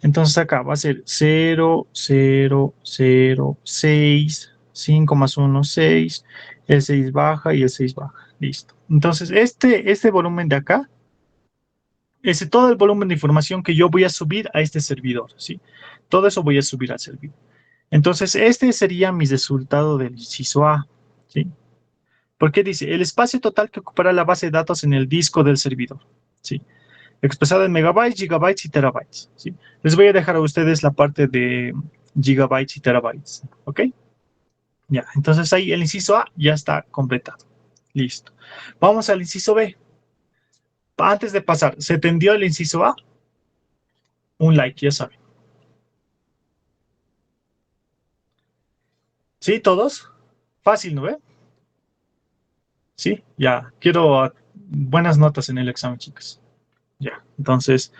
A: Entonces acá va a ser 0, 0, 0, 6, 5 más 1, 6, el 6 baja y el 6 baja. Listo. Entonces este volumen de acá es todo el volumen de información que yo voy a subir a este servidor, ¿sí? Todo eso voy a subir al servidor. Entonces este sería mi resultado del inciso A, ¿sí? Porque dice, el espacio total que ocupará la base de datos en el disco del servidor, ¿sí? Expresado en megabytes, gigabytes y terabytes, ¿sí? Les voy a dejar a ustedes la parte de gigabytes y terabytes, ¿ok? Ya, entonces ahí el inciso A ya está completado. Listo. Vamos al inciso B. Antes de pasar, ¿se entendió el inciso A? Un like, ya saben. ¿Sí, todos? Fácil, ¿no ve? Sí, ya. Quiero buenas notas en el examen, chicos. Ya, entonces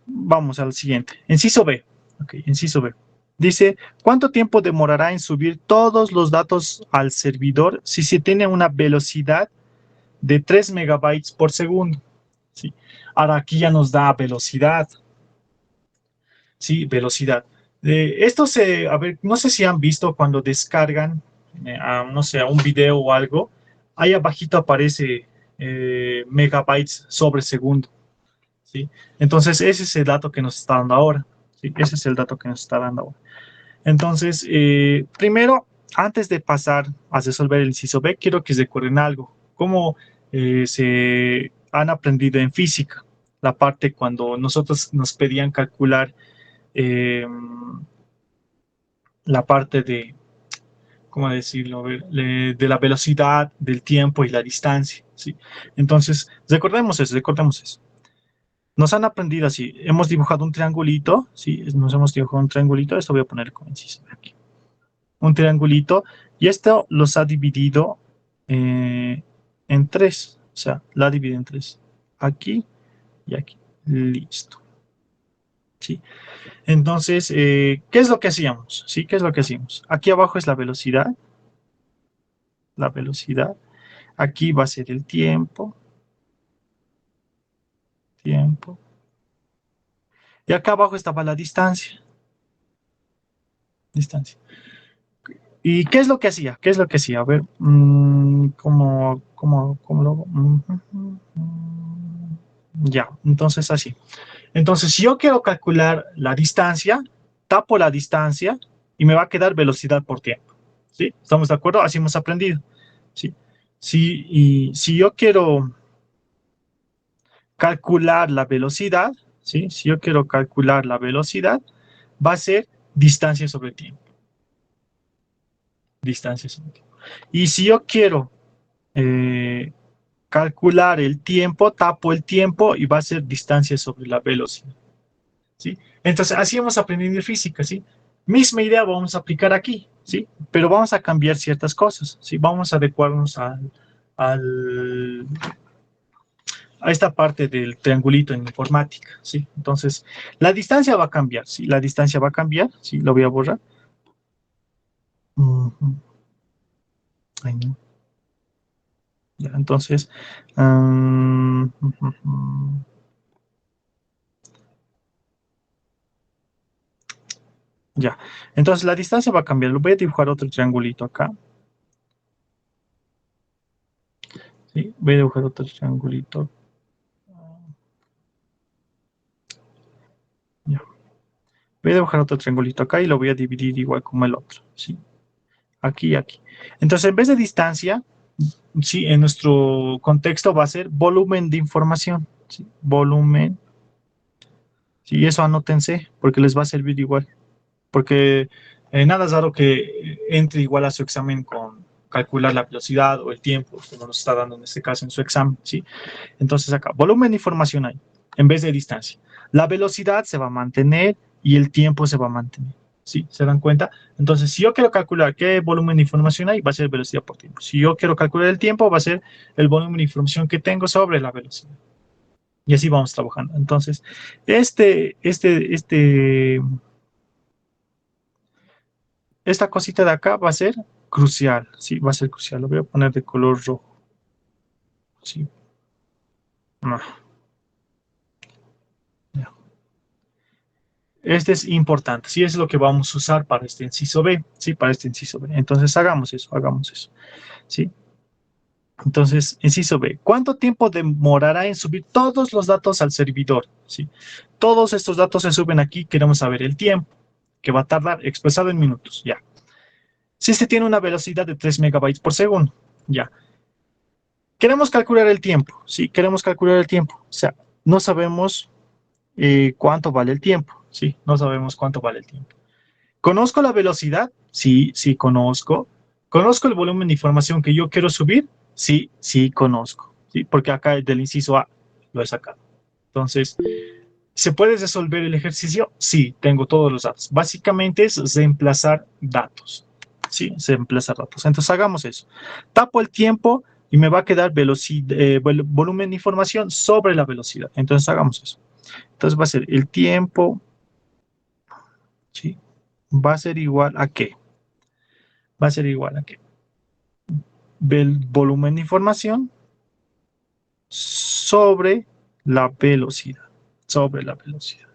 A: vamos al siguiente. Inciso B. Ok, inciso B. Dice, ¿cuánto tiempo demorará en subir todos los datos al servidor si se tiene una velocidad de 3 megabytes por segundo? ¿Sí? Ahora aquí ya nos da velocidad. Sí, velocidad. A ver, no sé si han visto cuando descargan, no sé, un video o algo, ahí abajito aparece megabytes sobre segundo, ¿sí? Entonces, ese es el dato que nos está dando ahora, ¿sí? Ese es el dato que nos está dando ahora. Entonces, primero, antes de pasar a resolver el inciso B, quiero que recuerden algo, cómo se han aprendido en física, la parte cuando nosotros nos pedían calcular eh, la parte de, ¿cómo decirlo? A ver, de la velocidad, del tiempo y la distancia, ¿sí? Entonces, recordemos eso, recordemos eso. Nos han aprendido así, hemos dibujado un triangulito, ¿sí? Nos hemos dibujado un triangulito, esto voy a poner como inciso aquí. Un triangulito, y esto los ha dividido en tres, o sea, la ha dividido en tres, aquí y aquí, listo, ¿sí? Entonces, ¿qué es lo que hacíamos? ¿Sí? ¿Qué es lo que hacíamos? Aquí abajo es la velocidad. Aquí va a ser el tiempo, tiempo. Y acá abajo estaba la distancia, distancia. ¿Y qué es lo que hacía? ¿Qué es lo que hacía? A ver, ¿cómo lo hago? Ya, entonces así. Entonces, si yo quiero calcular la distancia, tapo la distancia y me va a quedar velocidad por tiempo. ¿Sí? ¿Estamos de acuerdo? Así hemos aprendido. ¿Sí? Y si yo quiero calcular la velocidad, ¿sí? Si yo quiero calcular la velocidad, va a ser distancia sobre tiempo. Distancia sobre tiempo. Y si yo quiero eh, calcular el tiempo, tapo el tiempo y va a ser distancia sobre la velocidad. ¿Sí? Entonces, así hemos aprendido en física, ¿sí? Misma idea vamos a aplicar aquí, ¿sí? Pero vamos a cambiar ciertas cosas, ¿sí? Vamos a adecuarnos al, a esta parte del triangulito en informática, ¿sí? Entonces, la distancia va a cambiar, ¿sí? La distancia va a cambiar, ¿sí? Lo voy a borrar. Ay, no. Ya, entonces, ya. Entonces, la distancia va a cambiar. Lo voy a dibujar otro triangulito acá, ¿sí? Voy a dibujar otro triangulito. Ya. Voy a dibujar otro triangulito acá y lo voy a dividir igual como el otro, ¿sí? Aquí y aquí. Entonces, en vez de distancia, sí, en nuestro contexto va a ser volumen de información, ¿sí? Volumen. Sí, eso anótense porque les va a servir igual. Porque nada es raro que entre igual a su examen con calcular la velocidad o el tiempo, como nos está dando en este caso en su examen, ¿sí? Entonces acá, volumen de información hay, en vez de distancia. La velocidad se va a mantener y el tiempo se va a mantener, ¿sí? ¿Se dan cuenta? Entonces, si yo quiero calcular qué volumen de información hay, va a ser velocidad por tiempo. Si yo quiero calcular el tiempo, va a ser el volumen de información que tengo sobre la velocidad. Y así vamos trabajando. Entonces, esta cosita de acá va a ser crucial, ¿sí? Va a ser crucial. Lo voy a poner de color rojo, ¿sí? No, ya. Este es importante, sí, es lo que vamos a usar para este inciso B, sí, para este inciso B. Entonces, hagamos eso, ¿sí? Entonces, inciso B, ¿cuánto tiempo demorará en subir todos los datos al servidor? ¿Sí? Todos estos datos se suben aquí, queremos saber el tiempo que va a tardar expresado en minutos, ya. Si este tiene una velocidad de 3 megabytes por segundo, ya. Queremos calcular el tiempo, ¿sí? Queremos calcular el tiempo. O sea, no sabemos cuánto vale el tiempo, ¿sí? No sabemos cuánto vale el tiempo. ¿Conozco la velocidad? Sí, sí, conozco. ¿Conozco el volumen de información que yo quiero subir? Sí, sí, conozco, ¿sí? Porque acá del inciso A lo he sacado. Entonces, ¿se puede resolver el ejercicio? Sí, tengo todos los datos. Básicamente es reemplazar datos. Sí, reemplazar datos. Entonces hagamos eso. Tapo el tiempo y me va a quedar volumen de información sobre la velocidad. Entonces hagamos eso. Entonces va a ser el tiempo, ¿sí? Va a ser igual a qué? Va a ser igual a qué? El volumen de información sobre la velocidad. Sobre la velocidad.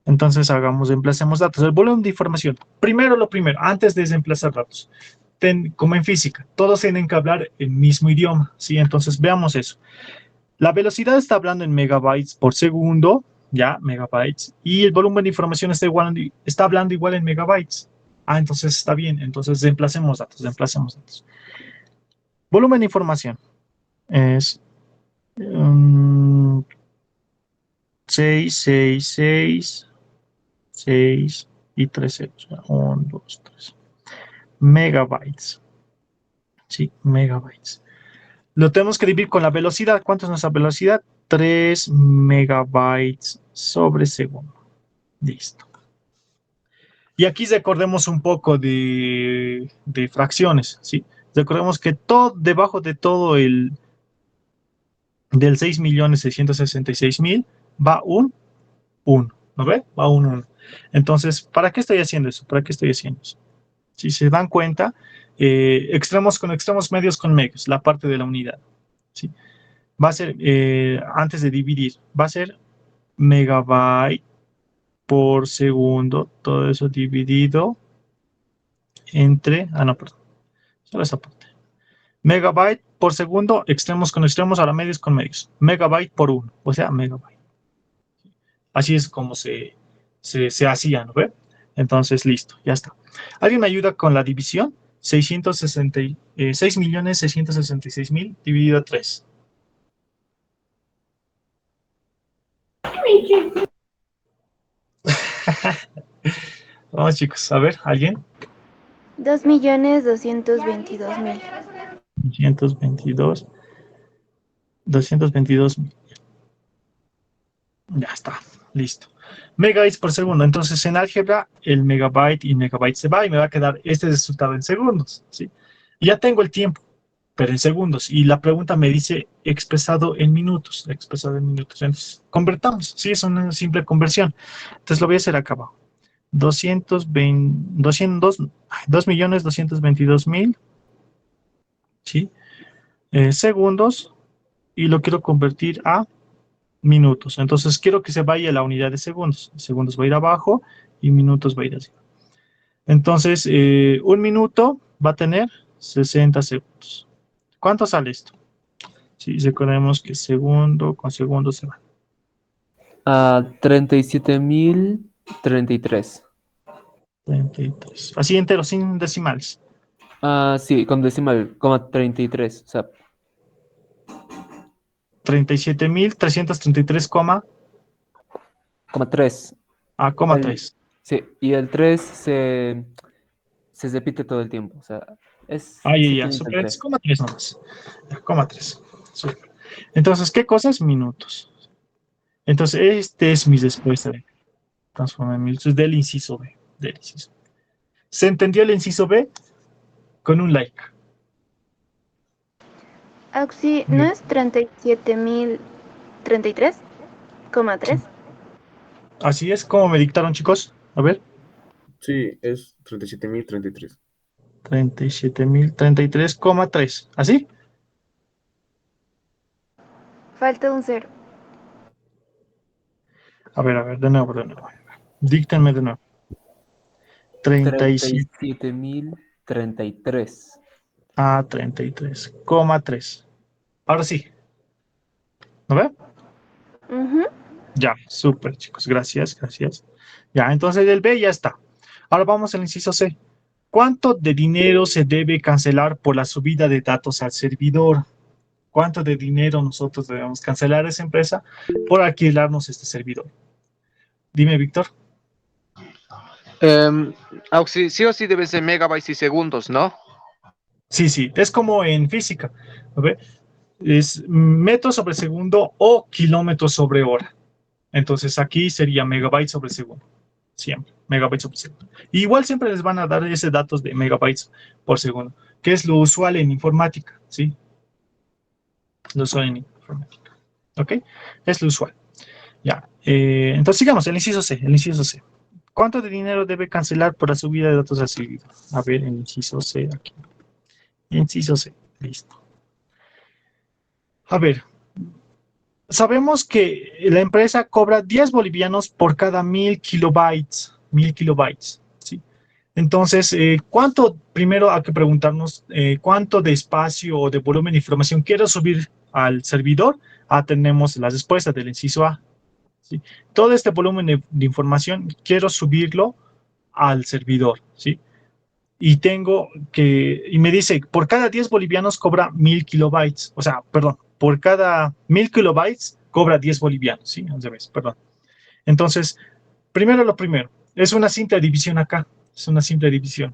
A: Entonces hagamos, emplacemos datos. El volumen de información. Primero lo primero, antes de emplazar datos. Como en física, todos tienen que hablar el mismo idioma, ¿sí? Entonces veamos eso. La velocidad está hablando en megabytes por segundo, ya, megabytes, y el volumen de información está hablando igual en megabytes. Ah, entonces está bien. Entonces emplacemos datos, emplacemos datos. Volumen de información es 6, 6, 6, 6 y 3 ceros. 1, 2, 3. Megabytes. Sí, megabytes. Lo tenemos que dividir con la velocidad. ¿Cuánto es nuestra velocidad? 3 megabytes sobre segundo. Listo. Y aquí recordemos un poco de fracciones, ¿sí? Recordemos que todo, debajo de todo del 6.666.000 va un 1, ¿no ve? Va un 1. Entonces, ¿para qué estoy haciendo eso? ¿Para qué estoy haciendo eso? Si se dan cuenta, extremos con extremos, medios con medios, la parte de la unidad, ¿sí? Va a ser, antes de dividir, va a ser megabyte por segundo, todo eso dividido entre, no, perdón, solo esa parte. Megabyte por segundo, extremos con extremos, ahora medios con medios. Megabyte por 1, o sea, megabyte. Así es como se hacía, ¿no ve? Entonces, listo, ya está. ¿Alguien me ayuda con la división? 6.666.000 dividido a 3. Vamos, chicos, a ver, ¿alguien?
C: 2.222.000.
A: 222, 222.000. Ya está, listo. Megabytes por segundo. Entonces, en álgebra, el megabyte y megabyte se va y me va a quedar este resultado en segundos, ¿sí? Y ya tengo el tiempo, pero en segundos. Y la pregunta me dice expresado en minutos. Expresado en minutos. Entonces, convertamos. Sí, es una simple conversión. Entonces, lo voy a hacer acá abajo. 2.222.000, ¿sí? Segundos. Y lo quiero convertir a minutos. Entonces quiero que se vaya la unidad de segundos. Segundos va a ir abajo y minutos va a ir arriba. Entonces, un minuto va a tener 60 segundos. ¿Cuánto sale esto? Si recordemos que segundo con segundo se va.
E: 37.033.
A: 33. Así entero, sin decimales.
E: Sí, con decimal, coma 33. O sea,
A: 37.333,
E: coma 3.
A: coma 3.
E: Sí, y el 3 se repite todo el tiempo. O sea, es
A: Ahí ya,
E: simplemente el
A: super, es
E: 3.
A: coma 3 nomás. Coma 3. Super. Entonces, ¿qué cosas? Minutos. Entonces, este es mi respuesta. Transforma en minutos del inciso B. Del inciso. ¿Se entendió el inciso B? Con un like.
C: Auxi, ¿no es 37.033,3?
A: Así es como me dictaron, chicos. A ver.
F: Sí, es 37.033.
A: 37.033,3. ¿Así?
C: Falta un 0.
A: A ver, de nuevo, de nuevo. Díctenme de nuevo. 37
E: 37.033.
A: a 33,3. Ahora sí. ¿No ve?
C: Ujú.
A: Ya, súper, chicos. Gracias, gracias. Ya, entonces el B ya está. Ahora vamos al inciso C. ¿Cuánto de dinero se debe cancelar por la subida de datos al servidor? ¿Cuánto de dinero nosotros debemos cancelar a esa empresa por alquilarnos este servidor? Dime, Víctor.
D: Auxi, sí o sí debe ser megabytes y segundos, ¿no?
A: Sí, sí, es como en física. ¿No ve? Es metros sobre segundo o kilómetros sobre hora. Entonces aquí sería megabytes sobre segundo. Siempre, megabytes sobre segundo. Igual siempre les van a dar ese datos de megabytes por segundo, que es lo usual en informática, ¿sí? Lo usual en informática. ¿Ok? Es lo usual. Ya. Entonces sigamos, el inciso C, el inciso C. ¿Cuánto de dinero debe cancelar por la subida de datos al servidor? A ver, el inciso C aquí. Inciso C, listo. A ver, sabemos que la empresa cobra 10 bolivianos por cada 1000 kilobytes. 1000 kilobytes, ¿sí? Entonces, ¿cuánto? Primero hay que preguntarnos cuánto de espacio o de volumen de información quiero subir al servidor. Tenemos las respuestas del inciso A. ¿Sí? Todo este volumen de información quiero subirlo al servidor, ¿sí? Y me dice, por cada 10 bolivianos cobra 1000 kilobytes. O sea, perdón, por cada 1000 kilobytes cobra 10 bolivianos, ¿sí? Al revés, perdón. Entonces, primero lo primero, es una simple división acá, es una simple división.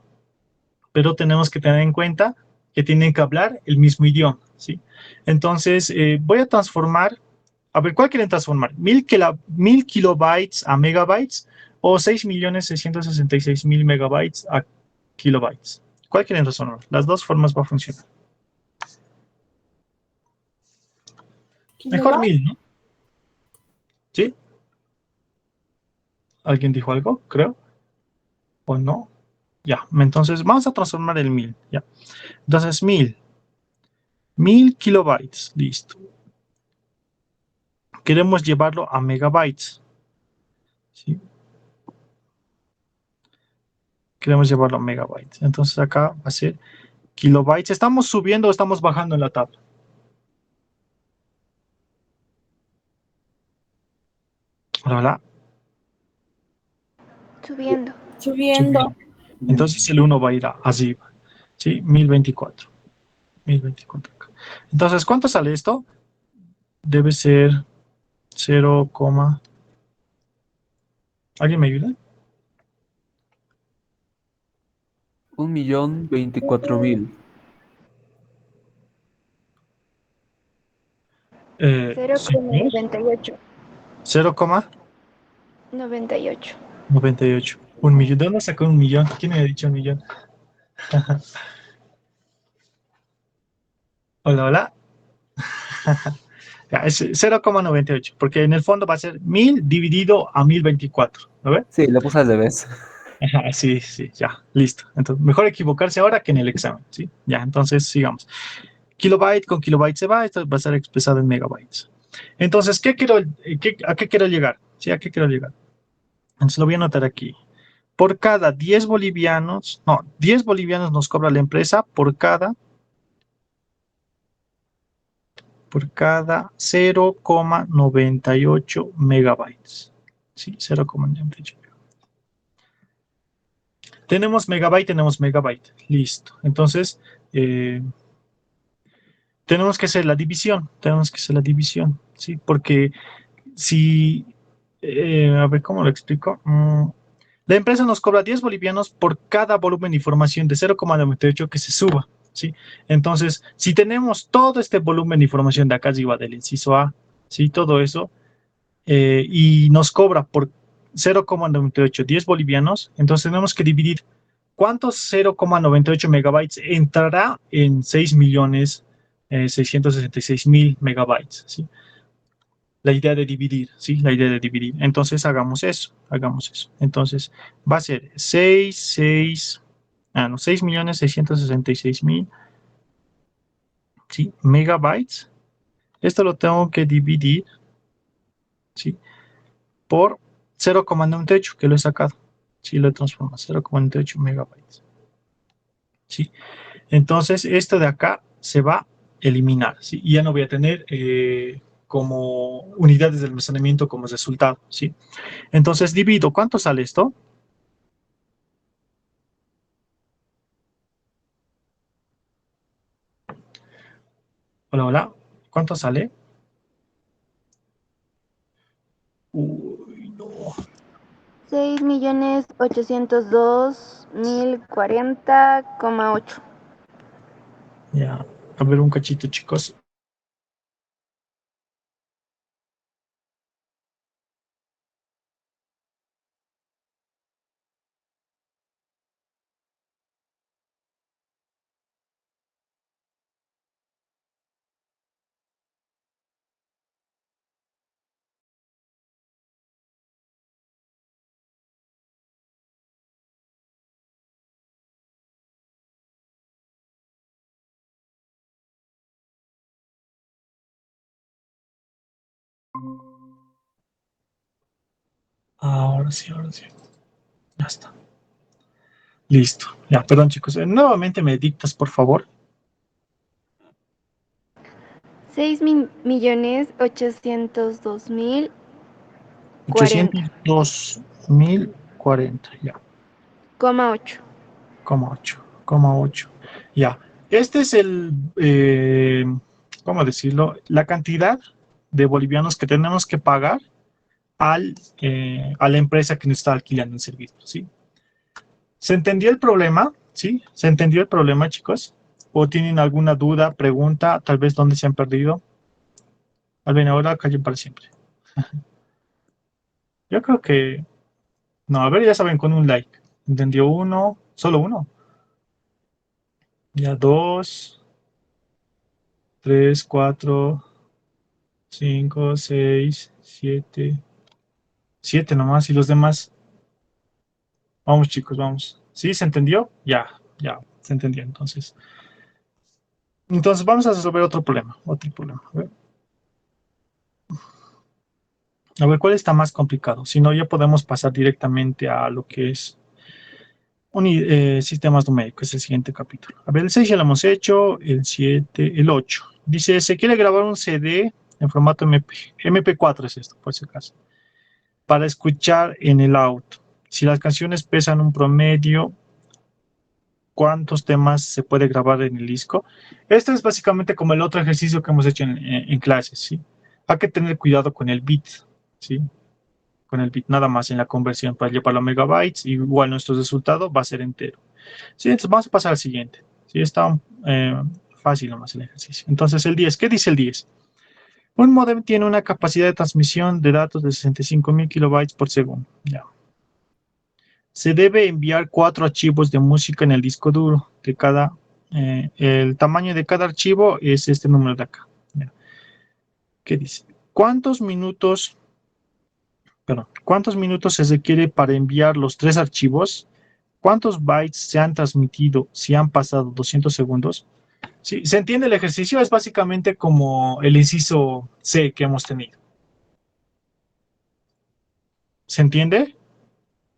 A: Pero tenemos que tener en cuenta que tienen que hablar el mismo idioma, ¿sí? Entonces, voy a transformar, a ver, ¿cuál quieren transformar? ¿1000 kilobytes a megabytes o 6.666.000 megabytes a kilobytes? ¿Cuál quieren transformar? Las dos formas va a funcionar. Mejor 1000, ¿no? ¿Sí? ¿Alguien dijo algo? Creo. ¿O no? Ya, entonces vamos a transformar el 1000, ya. Entonces 1000 kilobytes, listo. Queremos llevarlo a megabytes, ¿sí? Queremos llevarlo a megabytes. Entonces acá va a ser kilobytes. ¿Estamos subiendo o estamos bajando en la tabla? Hola, hola.
C: Subiendo.
A: Subiendo. Entonces el 1 va a ir arriba, ¿sí? 1024. 1024 acá. Entonces, ¿cuánto sale esto? Debe ser 0, ¿alguien me ayuda?
E: 1.024.000.
A: Señor,
C: 0,98. 98.
A: 0,98. Un millón. ¿De dónde sacó un millón? ¿Quién me ha dicho un millón? Hola, hola. Ya, es 0,98, porque en el fondo va a ser 1000 dividido a 1024. ¿Lo ves?
E: Sí, le puse al revés.
A: Ajá, sí, sí, ya, listo. Entonces, mejor equivocarse ahora que en el examen, ¿sí? Ya, entonces sigamos. Kilobyte con kilobyte se va, esto va a ser expresado en megabytes. Entonces, ¿a qué quiero llegar? ¿Sí? ¿A qué quiero llegar? Entonces lo voy a anotar aquí. Por cada 10 bolivianos, no, 10 bolivianos nos cobra la empresa por cada 0,98 megabytes. Sí, 0,98. Tenemos megabyte, listo. Entonces, eh, tenemos que hacer la división, ¿sí? Porque si, a ver, ¿cómo lo explico? La empresa nos cobra 10 bolivianos por cada volumen de información de 0,98 que se suba, ¿sí? Entonces, si tenemos todo este volumen de información de acá arriba del inciso A, ¿sí? Todo eso, y nos cobra por 0,98, 10 bolivianos, entonces tenemos que dividir cuántos 0,98 megabytes entrará en 6.666.000 megabytes, ¿sí? La idea de dividir, ¿sí? La idea de dividir. Entonces hagamos eso, hagamos eso. Entonces va a ser 6.666.000, ¿sí? Megabytes. Esto lo tengo que dividir, ¿sí? Por 0,98 que lo he sacado. Sí, lo he transformado, 0,98 megabytes. ¿Sí? Entonces, esto de acá se va a eliminar, ¿sí? Y ya no voy a tener como unidades de almacenamiento como resultado, ¿sí? Entonces, divido, ¿cuánto sale esto? Hola, hola, ¿cuánto sale? Uy, no.
C: 6.802.040,8.
A: Ya, a ver un cachito, chicos. Ahora sí, ahora sí. Ya está. Listo. Ya, perdón, chicos. Nuevamente me dictas, por favor.
C: 6.802.040.
A: 802.040. Ya.
C: Coma 8.
A: 8,8. Ya. Este es ¿cómo decirlo? La cantidad de bolivianos que tenemos que pagar a la empresa que nos está alquilando el servicio, ¿sí? ¿Se entendió el problema? ¿Sí? ¿Se entendió el problema, chicos? ¿O tienen alguna duda, pregunta, tal vez dónde se han perdido? Al bien, ahora callen para siempre. Yo creo que... No, a ver, ya saben, con un like. ¿Entendió uno? ¿Solo uno? Ya dos, tres, cuatro, cinco, seis, siete. Siete nomás, y los demás. Vamos, chicos, vamos. ¿Sí? ¿Se entendió? Ya, se entendió. Entonces vamos a resolver otro problema. Otro problema. A ver, ¿cuál está más complicado? Si no, ya podemos pasar directamente a lo que es sistemas numéricos, es el siguiente capítulo. A ver, el 6 ya lo hemos hecho, el 7, el 8. Dice, se quiere grabar un CD en formato MP4 es esto, por si acaso, para escuchar en el auto. Si las canciones pesan un promedio, ¿cuántos temas se puede grabar en el disco? Esto es básicamente como el otro ejercicio que hemos hecho en clases, ¿sí? Hay que tener cuidado con el bit, ¿sí? Con el bit nada más en la conversión para llevarlo a megabytes, igual nuestro resultado va a ser entero. Sí, entonces vamos a pasar al siguiente. Sí, está fácil nomás el ejercicio. Entonces el 10, ¿qué dice el 10? Un módem tiene una capacidad de transmisión de datos de 65.000 kilobytes por segundo. Ya. Se debe enviar 4 archivos de música en el disco duro. El tamaño de cada archivo es este número de acá. Ya. ¿Qué dice? ¿Cuántos minutos se requiere para enviar los 3 archivos? ¿Cuántos bytes se han transmitido si han pasado 200 segundos? Sí, ¿se entiende el ejercicio? Es básicamente como el inciso C que hemos tenido. ¿Se entiende?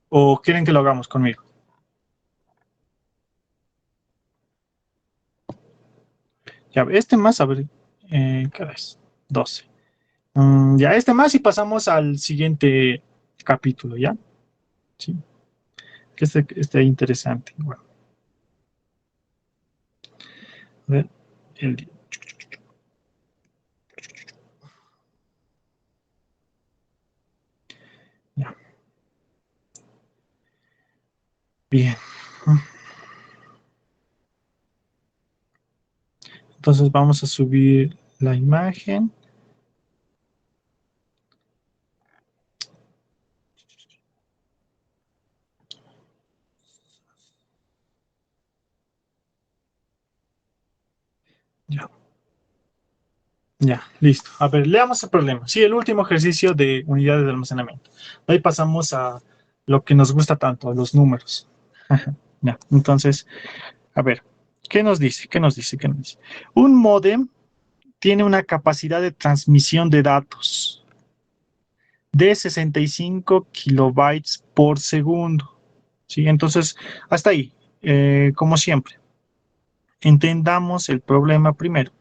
A: ¿O quieren que lo hagamos conmigo? Ya, este más, a ver, ¿qué es? 12. Ya, este más y pasamos al siguiente capítulo, ¿ya? Sí, que este interesante. Bueno, a ver, el... Ya, bien. Entonces vamos a subir la imagen. Ya. Ya, listo. A ver, leamos el problema. Sí, el último ejercicio de unidades de almacenamiento. Ahí pasamos a lo que nos gusta tanto, a los números. Ya, entonces, a ver, ¿qué nos dice? ¿Qué nos dice? ¿Qué nos dice? Un módem tiene una capacidad de transmisión de datos de 65 kilobytes por segundo. ¿Sí? Entonces, hasta ahí, como siempre, entendamos el problema primero.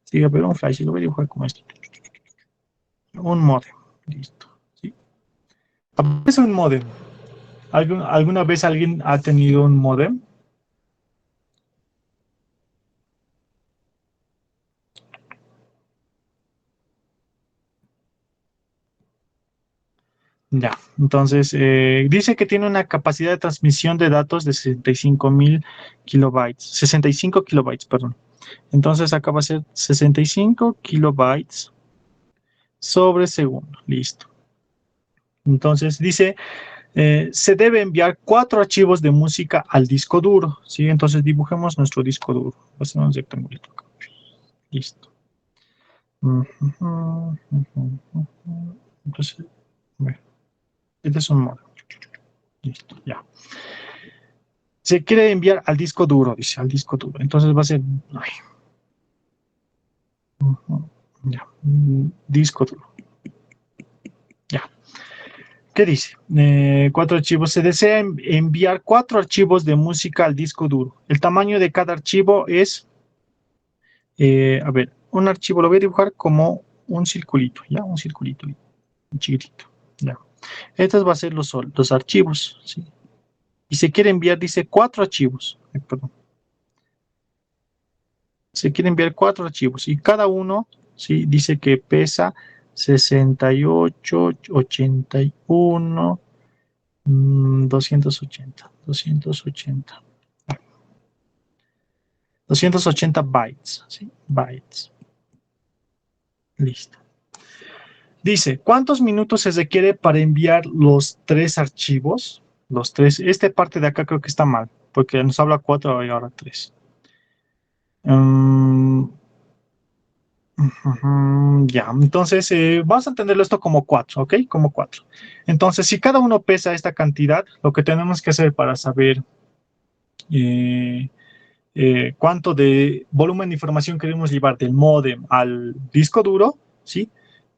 A: Sí, a ver, un flash, lo voy a dibujar como esto. Un módem, listo. ¿Sí? ¿Qué es un módem? ¿Alguna vez alguien ha tenido un módem? Ya, entonces dice que tiene una capacidad de transmisión de datos de 65.000 kilobytes, 65 kilobytes, perdón. Entonces acá va a ser 65 kilobytes sobre segundo, listo. Entonces dice, se debe enviar 4 archivos de música al disco duro, ¿sí? Entonces dibujemos nuestro disco duro. Va a ser un rectangulito acá. Listo. Entonces, bueno, este es un modo. Listo, ya. Se quiere enviar al disco duro, dice, al disco duro. Entonces va a ser. Ay. Ya. Disco duro. ¿Qué dice? 4 archivos. Se desea enviar 4 archivos de música al disco duro. El tamaño de cada archivo es, a ver, un archivo lo voy a dibujar como un circulito, ¿ya? Un circulito, un chiquitito, ¿ya? Estos van a ser los archivos, ¿sí? Y se quiere enviar, dice, 4 archivos. Perdón. Se quiere enviar 4 archivos y cada uno, ¿sí? Dice que pesa 68, 81, 280, 280 bytes, ¿sí? Bytes. Listo. Dice, ¿cuántos minutos se requiere para enviar los 3 archivos? Los 3. Esta parte de acá creo que está mal, porque nos habla 4 y ahora 3. Ya, entonces vamos a entenderlo esto como 4, ¿ok? Como 4. Entonces, si cada uno pesa esta cantidad, lo que tenemos que hacer para saber cuánto de volumen de información queremos llevar del módem al disco duro, ¿sí?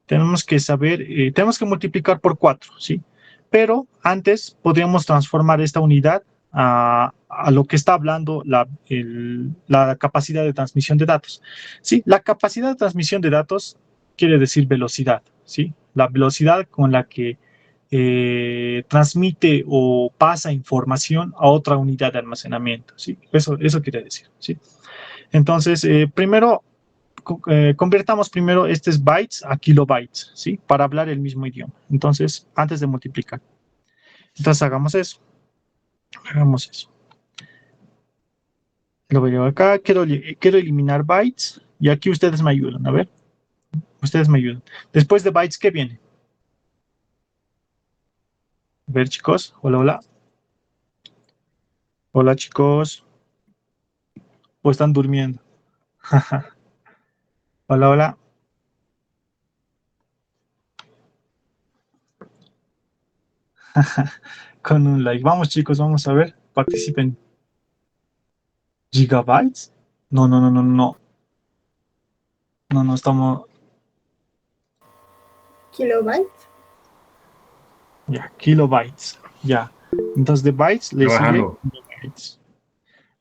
A: Tenemos que saber, tenemos que multiplicar por 4, ¿sí? Pero antes podríamos transformar esta unidad a lo que está hablando la capacidad de transmisión de datos. ¿Sí? La capacidad de transmisión de datos quiere decir velocidad, ¿sí? La velocidad con la que transmite o pasa información a otra unidad de almacenamiento, ¿sí? Eso quiere decir, ¿sí? Entonces, primero, convirtamos primero estos bytes a kilobytes, ¿sí? Para hablar el mismo idioma. Entonces, antes de multiplicar. Entonces, hagamos eso. Hagamos eso. Lo voy a llevar acá. Quiero eliminar bytes. Y aquí ustedes me ayudan. A ver. Ustedes me ayudan. Después de bytes, ¿qué viene? A ver, chicos. Hola, hola. Hola, chicos. ¿O están durmiendo? Hola, hola. Con un like. Vamos, chicos. Vamos a ver. Participen. ¿Gigabytes? No, no, no, no, no. No, no estamos...
G: Kilobytes.
A: Ya, kilobytes. Ya. Entonces, de bytes le sigue
H: Bajando.
A: kilobytes.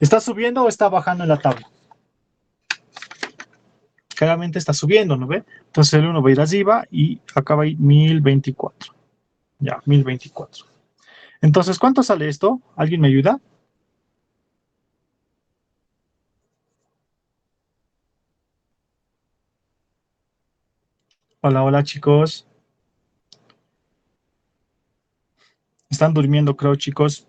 A: ¿Está subiendo o está bajando en la tabla? Claramente está subiendo, ¿no ve? Entonces el 1 va a ir arriba y acá va a ir 1024. Ya, 1024. Entonces, ¿cuánto sale esto? ¿Alguien me ayuda? Hola, hola, chicos. Están durmiendo, creo, chicos.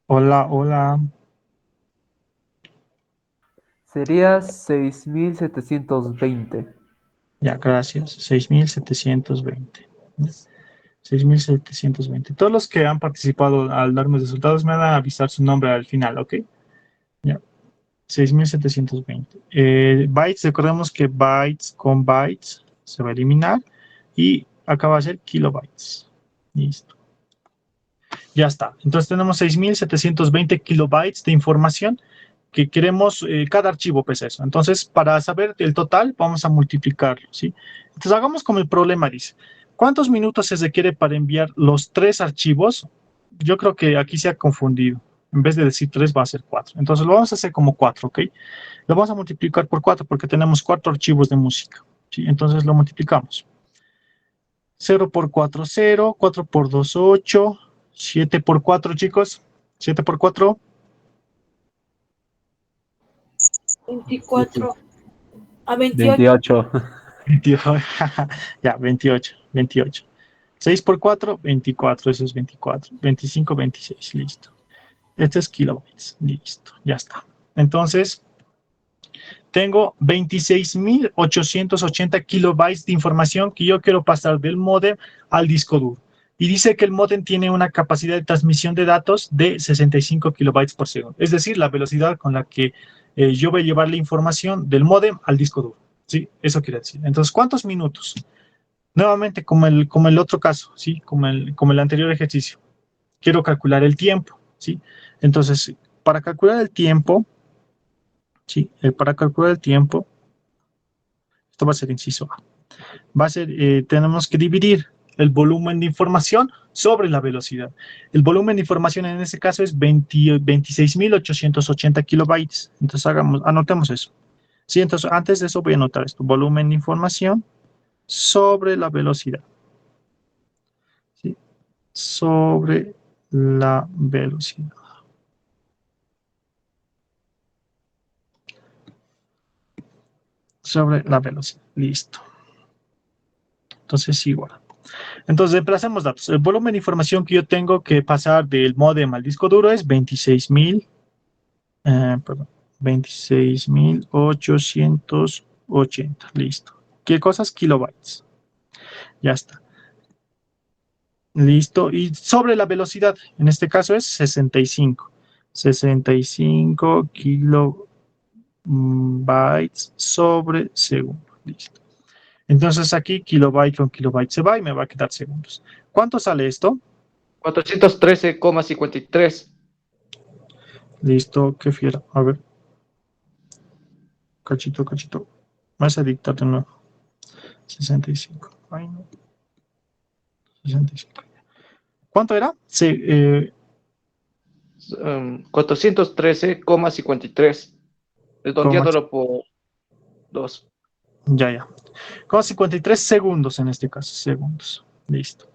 A: Hola, hola.
E: Sería 6720.
A: Ya, gracias. 6720. 6720. Todos los que han participado al darme resultados me van a avisar su nombre al final, ¿ok? Ya. 6720. Bytes, recordemos que bytes con bytes se va a eliminar y acá va a ser kilobytes. Listo. Ya está. Entonces tenemos 6720 kilobytes de información que queremos, cada archivo pesa eso. Entonces, para saber el total, vamos a multiplicarlo, ¿sí? Entonces, hagamos como el problema dice. ¿Cuántos minutos se requiere para enviar los 3 archivos? Yo creo que aquí se ha confundido. En vez de decir 3, va a ser 4. Entonces, lo vamos a hacer como 4, ¿ok? Lo vamos a multiplicar por 4 porque tenemos 4 archivos de música, ¿sí? Entonces, lo multiplicamos. 0 por 4, 0. 4 por 2, 8. 7 por 4, chicos. 7 por 4.
G: 24 a 28.
E: 28.
A: 28. Ya, 28. 28. 6 por 4, 24. Eso es 24. 25, 26. Listo. Este es kilobytes. Listo. Ya está. Entonces, tengo 26.880 kilobytes de información que yo quiero pasar del módem al disco duro. Y dice que el módem tiene una capacidad de transmisión de datos de 65 kilobytes por segundo. Es decir, la velocidad con la que yo voy a llevar la información del módem al disco duro. ¿Sí? Eso quiere decir. Entonces, ¿cuántos minutos? Nuevamente, como el otro caso, ¿sí? Como el anterior ejercicio. Quiero calcular el tiempo, ¿sí? Entonces, para calcular el tiempo, ¿sí? Para calcular el tiempo, esto va a ser inciso A. Va a ser, tenemos que dividir el volumen de información sobre la velocidad. El volumen de información en este caso es 26.880 kilobytes. Entonces anotemos eso. Sí, entonces antes de eso voy a anotar esto. Volumen de información sobre la velocidad. ¿Sí? Sobre la velocidad. Sobre la velocidad. Listo. Entonces, igual. Entonces, reemplacemos datos. El volumen de información que yo tengo que pasar del módem al disco duro es 26.880. Listo. ¿Qué cosas? Kilobytes. Ya está. Listo. Y sobre la velocidad, en este caso es 65. 65 kilobytes sobre segundo. Listo. Entonces aquí kilobyte con kilobyte se va y me va a quedar segundos. ¿Cuánto sale esto?
D: 413,53.
A: Listo, qué fiera. A ver. Cachito. Vas a dictar de nuevo. 65. Ay, no. 65. ¿Cuánto era? Sí,
D: 413,53. Redondeándolo por 2.
A: ya. Con 53 segundos en este caso. Segundos. Listo.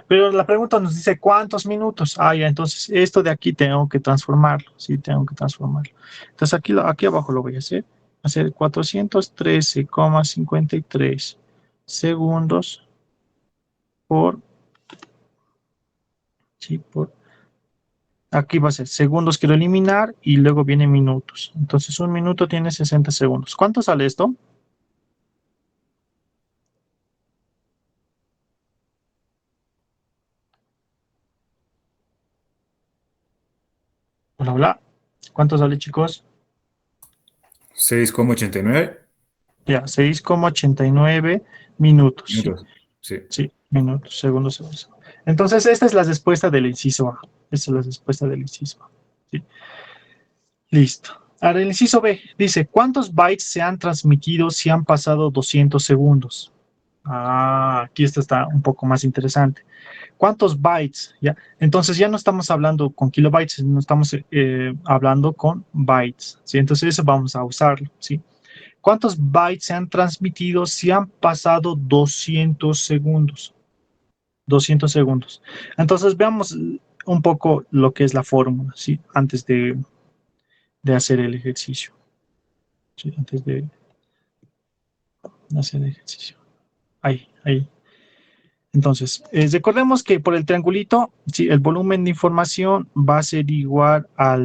A: Pero la pregunta nos dice ¿cuántos minutos? Ah, ya, entonces esto de aquí tengo que transformarlo. Sí, tengo que transformarlo. Entonces aquí abajo lo voy a hacer. Hacer 413,53 segundos por... Sí, aquí va a ser segundos, quiero eliminar y luego viene minutos. Entonces un minuto tiene 60 segundos. ¿Cuánto sale esto? Hola. ¿Cuánto sale, chicos?
H: 6,89
A: Ya, 6,89 minutos.
H: minutos. Sí.
A: Sí, minutos, segundos. Entonces, esta es la respuesta del inciso A. Esta es la respuesta del inciso A. ¿Sí? Listo. Ahora, el inciso B dice, ¿cuántos bytes se han transmitido si han pasado 200 segundos? Ah, aquí esto está un poco más interesante. ¿Cuántos bytes? ¿Ya? Entonces ya no estamos hablando con kilobytes, no estamos hablando con bytes. ¿Sí? Entonces eso vamos a usarlo. ¿Sí? ¿Cuántos bytes se han transmitido si han pasado 200 segundos? 200 segundos. Entonces veamos un poco lo que es la fórmula, ¿sí? Antes de hacer el ejercicio. ¿Sí? Antes de hacer el ejercicio. Ahí. Entonces, recordemos que por el triangulito, ¿sí? El volumen de información va a ser igual a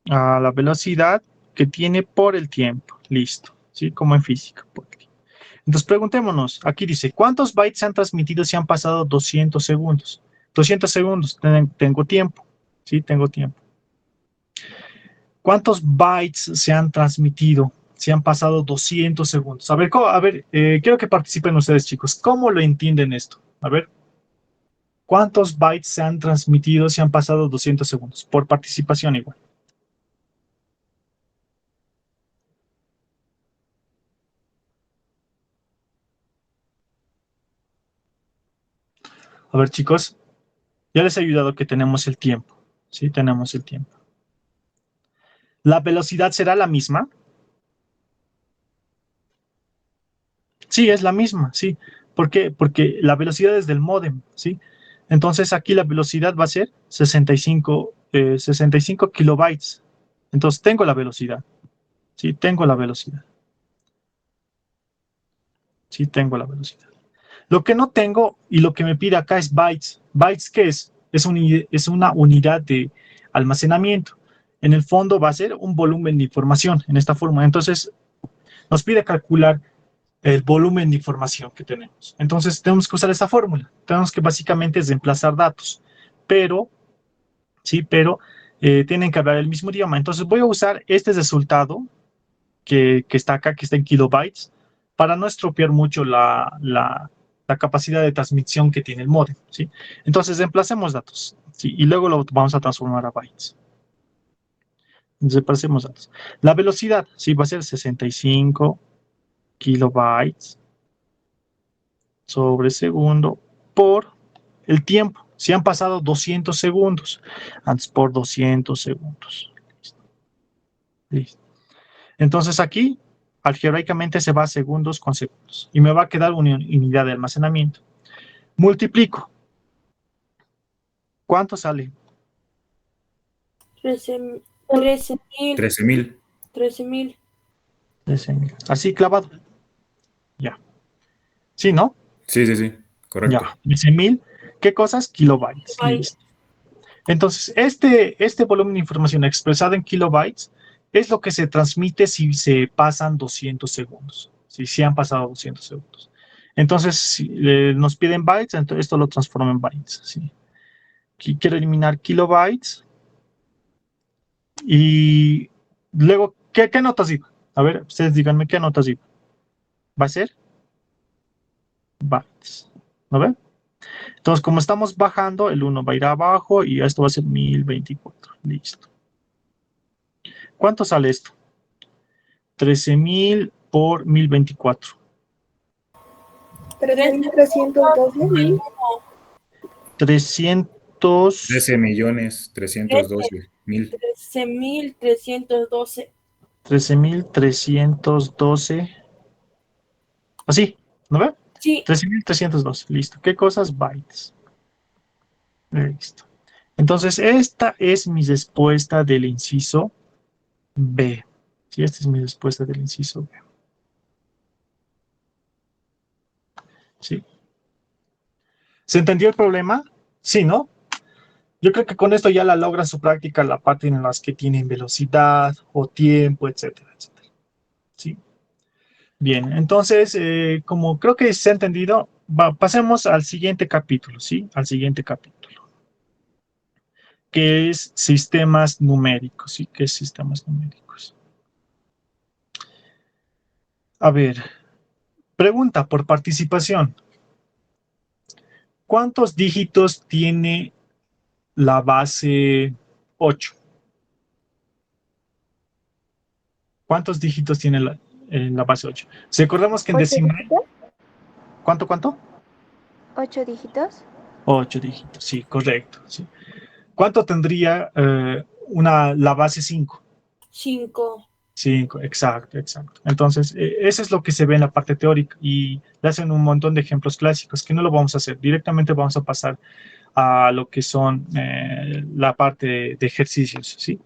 A: la velocidad que tiene por el tiempo. Listo. ¿Sí? Como en física. Por el tiempo. Entonces, preguntémonos. Aquí dice, ¿cuántos bytes se han transmitido si han pasado 200 segundos? 200 segundos. Tengo tiempo. ¿Sí? Tengo tiempo. ¿Cuántos bytes se han transmitido si han pasado 200 segundos? A ver, quiero que participen ustedes, chicos. ¿Cómo lo entienden esto? A ver. ¿Cuántos bytes se han transmitido si han pasado 200 segundos? Por participación igual. A ver, chicos. Ya les he ayudado que tenemos el tiempo. Sí, tenemos el tiempo. ¿La velocidad será la misma? Sí, es la misma, sí. ¿Por qué? Porque la velocidad es del módem, ¿sí? Entonces aquí la velocidad va a ser 65 kilobytes. Entonces tengo la velocidad. Sí, tengo la velocidad. Sí, tengo la velocidad. Lo que no tengo y lo que me pide acá es bytes. ¿Bytes qué es? Es una unidad de almacenamiento. En el fondo va a ser un volumen de información en esta forma. Entonces nos pide calcular el volumen de información que tenemos. Entonces tenemos que usar esa fórmula. Tenemos que básicamente reemplazar datos. Pero tienen que hablar el mismo idioma. Entonces voy a usar este resultado que está acá, que está en kilobytes, para no estropear mucho la capacidad de transmisión que tiene el módem, ¿sí? Entonces reemplacemos datos, ¿sí? Y luego lo vamos a transformar a bytes. Reemplacemos datos. La velocidad, sí, va a ser 65 kilobytes sobre segundo por el tiempo. Si han pasado 200 segundos, antes por 200 segundos. Listo. Entonces aquí, algebraicamente se va a segundos con segundos. Y me va a quedar una unidad de almacenamiento. Multiplico. ¿Cuánto sale?
G: 13.000.
H: 13.000.
G: 13.000.
A: 13.000. Así clavado. Ya. ¿Sí, no?
H: Sí, correcto.
A: Ya. 13.000. ¿Qué cosas? Kilobytes. Listo. Entonces, este volumen de información expresado en kilobytes es lo que se transmite si se pasan 200 segundos. Si han pasado 200 segundos. Entonces, si nos piden bytes, entonces esto lo transforma en bytes. ¿Sí? Aquí quiero eliminar kilobytes. Y luego, ¿qué notas iba? A ver, ustedes díganme qué notas iba. ¿Va a ser? Bytes. ¿No ven? Entonces, como estamos bajando, el 1 va a ir abajo y esto va a ser 1024. Listo. ¿Cuánto sale esto? 13.000 por 1024.
G: 13.312.000.
H: 13.312.000.
G: 13.312.
A: 13.312. Así, ¿no ve?
G: Sí.
A: 13.312. Listo. ¿Qué cosas? Bytes. Listo. Entonces, esta es mi respuesta del inciso B. Sí, esta es mi respuesta del inciso B. ¿Sí? ¿Se entendió el problema? Sí, ¿no? Yo creo que con esto ya la logra su práctica la parte en las que tienen velocidad o tiempo, etcétera, etcétera. ¿Sí? Bien, entonces, como creo que se ha entendido, pasemos al siguiente capítulo, ¿sí? Al siguiente capítulo. Que es sistemas numéricos, ¿sí? ¿Qué es sistemas numéricos? A ver, pregunta por participación. ¿Cuántos dígitos tiene la base 8? ¿Cuántos dígitos tiene la base 8? Si recordamos que en decimal... ¿Cuánto?
C: 8 dígitos.
A: 8 dígitos, sí, correcto. Sí. ¿Cuánto tendría la base 5?
G: 5.
A: 5, exacto. Entonces, eso es lo que se ve en la parte teórica y le hacen un montón de ejemplos clásicos que no lo vamos a hacer. Directamente vamos a pasar a lo que son la parte de ejercicios, ¿sí?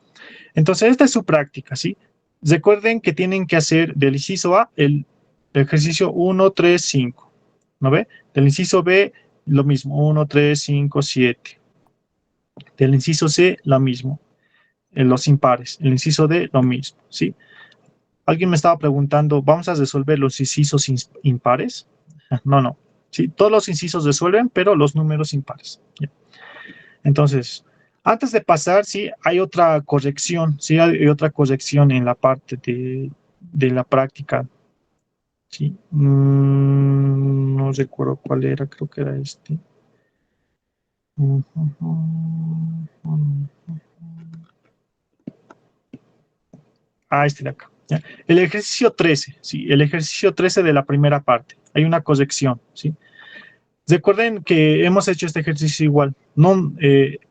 A: Entonces, esta es su práctica, ¿sí? Recuerden que tienen que hacer del inciso A el ejercicio 1, 3, 5, ¿no ve? Del inciso B, lo mismo, 1, 3, 5, 7. Del inciso C, lo mismo, en los impares. El inciso D, lo mismo, ¿sí? Alguien me estaba preguntando, ¿vamos a resolver los incisos impares? No. Sí, todos los incisos resuelven, pero los números impares. ¿Ya? Entonces, antes de pasar, sí, hay otra corrección, sí, hay otra corrección en la parte de la práctica. Sí, no recuerdo cuál era, creo que era este. Este de acá. ¿Ya? El ejercicio 13, ¿sí? El ejercicio 13 de la primera parte. Hay una corrección, ¿sí? Recuerden que hemos hecho este ejercicio igual. No,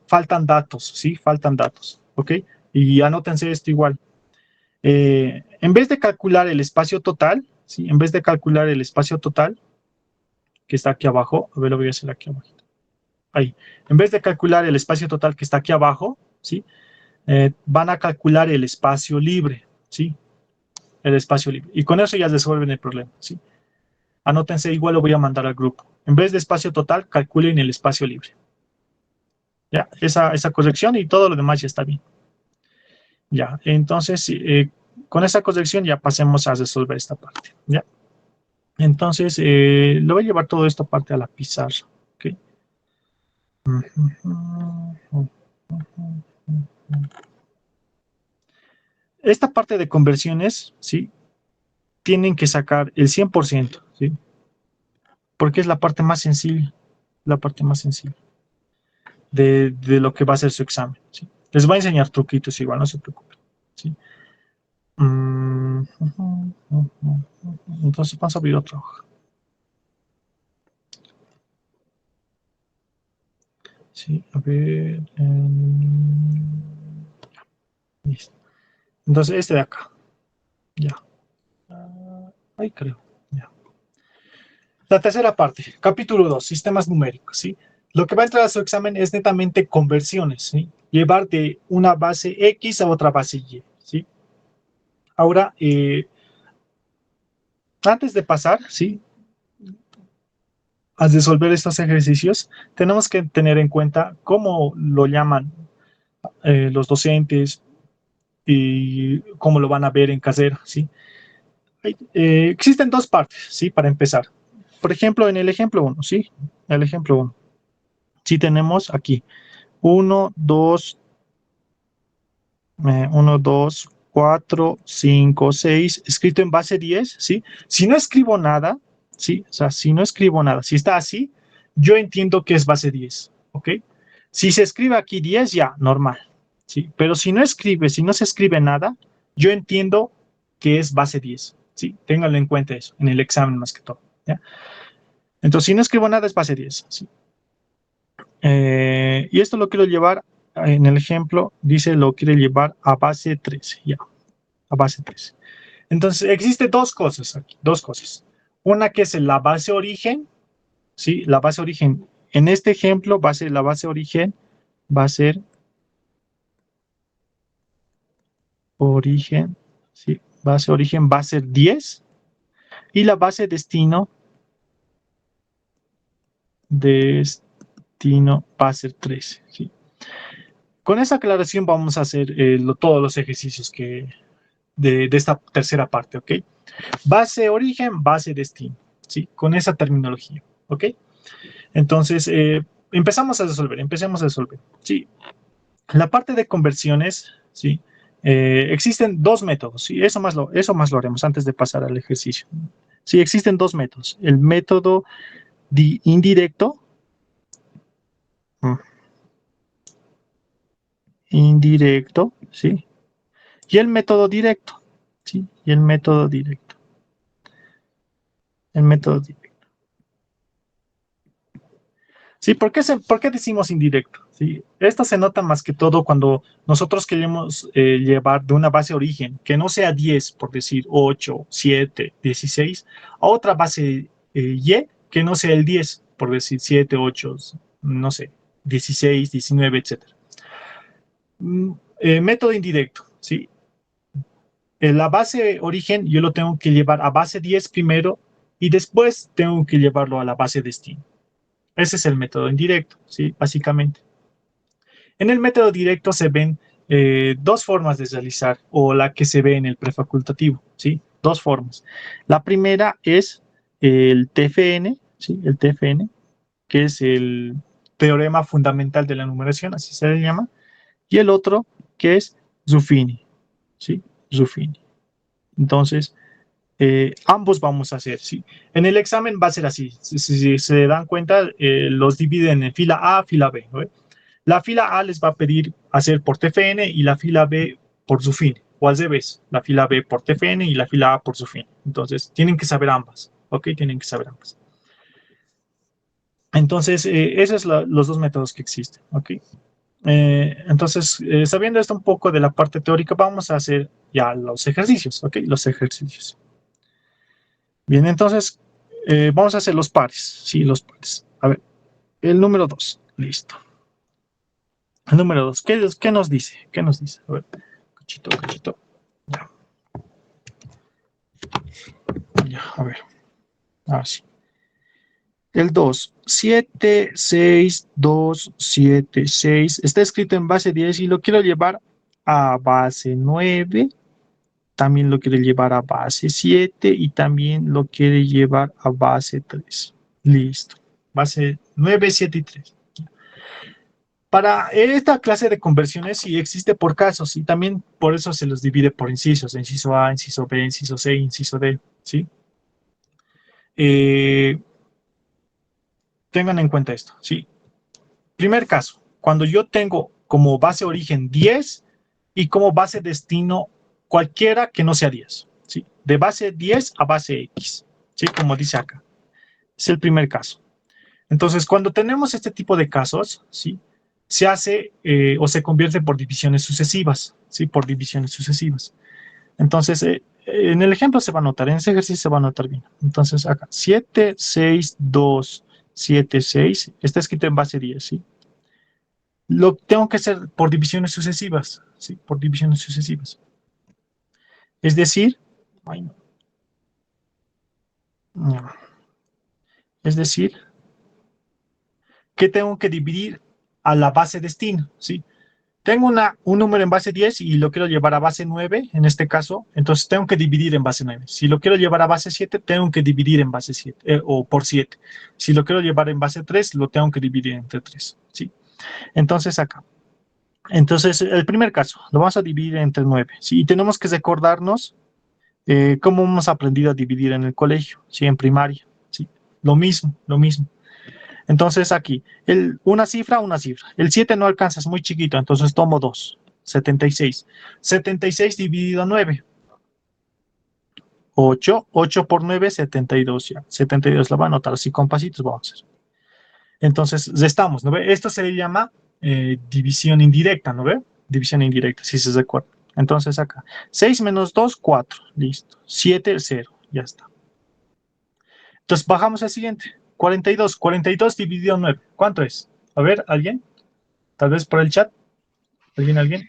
A: faltan datos, ¿sí? Faltan datos, ¿ok? Y anótense esto igual. En vez de calcular el espacio total, ¿sí? En vez de calcular el espacio total, que está aquí abajo, a ver, lo voy a hacer aquí abajo. Ahí. En vez de calcular el espacio total que está aquí abajo, ¿sí? Van a calcular el espacio libre, ¿sí? El espacio libre. Y con eso ya resuelven el problema, ¿sí? Anótense, igual lo voy a mandar al grupo. En vez de espacio total, calculen el espacio libre. Ya, esa corrección y todo lo demás ya está bien. Ya, entonces, con esa corrección ya pasemos a resolver esta parte. Ya. Entonces, le voy a llevar todo esto aparte a la pizarra. ¿Ok? Esta parte de conversiones, ¿sí? Tienen que sacar el 100%, ¿sí? Porque es la parte más sencilla. La parte más sencilla de lo que va a ser su examen, ¿sí? Les voy a enseñar truquitos igual, no se preocupen, ¿sí? Entonces vamos a abrir otra hoja. Sí, a ver. Listo. Entonces este de acá. Ya. Ahí creo. Ya. La tercera parte, capítulo 2, sistemas numéricos, ¿sí? Lo que va a entrar a su examen es netamente conversiones, ¿sí? Llevar de una base X a otra base Y, ¿sí? Ahora, antes de pasar, ¿sí? A resolver estos ejercicios, tenemos que tener en cuenta cómo lo llaman los docentes y cómo lo van a ver en casera, ¿sí? Existen dos partes, ¿sí? Para empezar. Por ejemplo, en el ejemplo 1, ¿sí? El ejemplo 1. Sí tenemos aquí 1, 2, 4, 5, 6, escrito en base 10, ¿sí? Si no escribo nada, ¿sí? O sea, si no escribo nada, si está así, yo entiendo que es base 10, ¿ok? Si se escribe aquí 10, ya, normal, ¿sí? Pero si no se escribe nada, yo entiendo que es base 10, ¿sí? Ténganlo en cuenta eso, en el examen más que todo, ¿ya? Entonces, si no escribo nada, es base 10, ¿sí? Y esto lo quiero llevar, en el ejemplo, dice lo quiere llevar a base 13, ya, a base 13. Entonces, existe dos cosas aquí, dos cosas. Una que es la base origen, ¿sí? La base origen, en este ejemplo, va a ser la base origen, va a ser origen, ¿sí? Base origen va a ser 10 y la base destino va a ser 13, ¿sí? Con esa aclaración vamos a hacer todos los ejercicios de esta tercera parte, ¿ok? Base origen, base destino, ¿sí? Con esa terminología, ¿ok? Entonces, empecemos a resolver, ¿sí? La parte de conversiones, ¿sí? Existen dos métodos, ¿sí? Eso más lo haremos antes de pasar al ejercicio. Sí, existen dos métodos. El método indirecto, ¿sí? Y el método directo, ¿sí? Y el método directo. Sí, ¿por qué decimos indirecto? ¿Sí? Esto se nota más que todo cuando nosotros queremos llevar de una base origen, que no sea 10, por decir 8, 7, 16, a otra base Y, que no sea el 10, por decir 7, 8, no sé, 16, 19, etc. Método indirecto, ¿sí? La base origen yo lo tengo que llevar a base 10 primero y después tengo que llevarlo a la base destino. Ese es el método indirecto, ¿sí? Básicamente. En el método directo se ven dos formas de realizar, o la que se ve en el prefacultativo, ¿sí? Dos formas. La primera es el TFN, ¿sí? El TFN, que es el teorema fundamental de la numeración, así se le llama, y el otro que es Ruffini, ¿sí? Ruffini. Entonces, ambos vamos a hacer, ¿sí? En el examen va a ser así, si se dan cuenta, los dividen en fila A, fila B, ¿no? La fila A les va a pedir hacer por TFN y la fila B por Ruffini, o al revés, la fila B por TFN y la fila A por Ruffini. Entonces, tienen que saber ambas, ¿ok? Tienen que saber ambas. Entonces, esos son los dos métodos que existen, ¿ok? Entonces, sabiendo esto un poco de la parte teórica, vamos a hacer ya los ejercicios, ¿ok? Los ejercicios. Bien, entonces, vamos a hacer los pares, ¿sí? Los pares. A ver, el número 2, listo. El número 2, ¿qué nos dice? ¿Qué nos dice? A ver, cachito. Ya. Ya, a ver. Así. El 2, 7, 6, 2, 7, 6. Está escrito en base 10 y lo quiero llevar a base 9. También lo quiere llevar a base 7 y también lo quiere llevar a base 3. Listo. Base 9, 7 y 3. Para esta clase de conversiones sí existe por casos y también por eso se los divide por incisos. Inciso A, inciso B, inciso C, inciso D. ¿Sí? Tengan en cuenta esto. ¿Sí? Primer caso, cuando yo tengo como base origen 10 y como base destino cualquiera que no sea 10, ¿sí? De base 10 a base X, ¿sí? Como dice acá. Es el primer caso. Entonces, cuando tenemos este tipo de casos, ¿sí? Se hace o se convierte por divisiones sucesivas, ¿sí? Por divisiones sucesivas. Entonces, en el ejemplo se va a notar, en ese ejercicio se va a notar bien. Entonces, acá, 7, 6, 2, 7, 6, está escrito en base 10, ¿sí? Lo tengo que hacer por divisiones sucesivas, ¿sí? Por divisiones sucesivas. Es decir, ay, no. No. Es decir, que tengo que dividir a la base destino, ¿sí? Tengo un número en base 10 y lo quiero llevar a base 9, en este caso, entonces tengo que dividir en base 9. Si lo quiero llevar a base 7, tengo que dividir en base 7, o por 7. Si lo quiero llevar en base 3, lo tengo que dividir entre 3, ¿sí? Entonces acá. Entonces, el primer caso, lo vamos a dividir entre 9, ¿sí? Y tenemos que recordarnos cómo hemos aprendido a dividir en el colegio, ¿sí? En primaria, ¿sí? Lo mismo, lo mismo. Entonces aquí, una cifra. El 7 no alcanza, es muy chiquito, entonces tomo 2, 76. 76 dividido 9. 8 por 9, 72 ya. 72 la voy a anotar así con pasitos, vamos a hacer. Entonces, restamos, ¿no ve? Esto se le llama división indirecta, ¿no ve? División indirecta, si se recuerda. Entonces acá, 6 menos 2, 4, listo. 7, 0, ya está. Entonces bajamos al siguiente. 42 dividido 9. ¿Cuánto es? A ver, ¿alguien? Tal vez por el chat. ¿Alguien?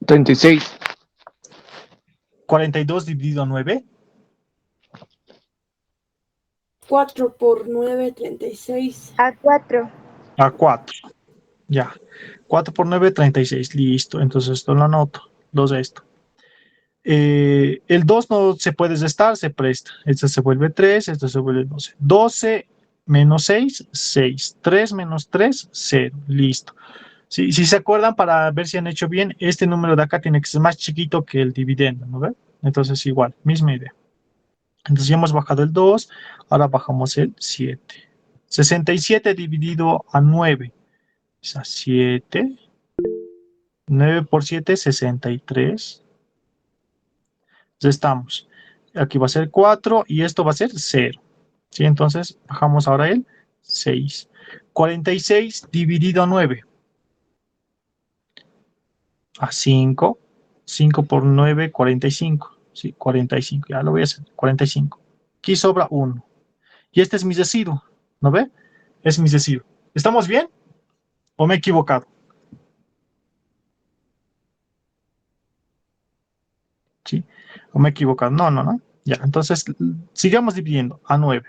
D: 36.
A: 42 dividido 9.
G: 4 por 9, 36.
C: A 4.
A: A 4. Ya. 4 por 9, 36. Listo. Entonces esto lo anoto. 2 de esto. El 2 no se puede restar, se presta. Esto se vuelve 3, esto se vuelve 12. 12 menos 6, 6. 3 menos 3, 0. Listo. Si se acuerdan, para ver si han hecho bien, este número de acá tiene que ser más chiquito que el dividendo, ¿no ven? Entonces igual, misma idea. Entonces ya hemos bajado el 2, ahora bajamos el 7. 67 dividido a 9. O sea, 7. 9 por 7, 63. Ya estamos. Aquí va a ser 4 y esto va a ser 0. ¿Sí? Entonces bajamos ahora el 6. 46 dividido a 9. A 5. 5 por 9, 45. Sí, 45. Ya lo voy a hacer. 45. Aquí sobra 1. Y este es mi residuo. ¿No ve? Es mi residuo. ¿Estamos bien? ¿O me he equivocado? ¿Sí? ¿O me he equivocado? No. Ya, entonces sigamos dividiendo a 9.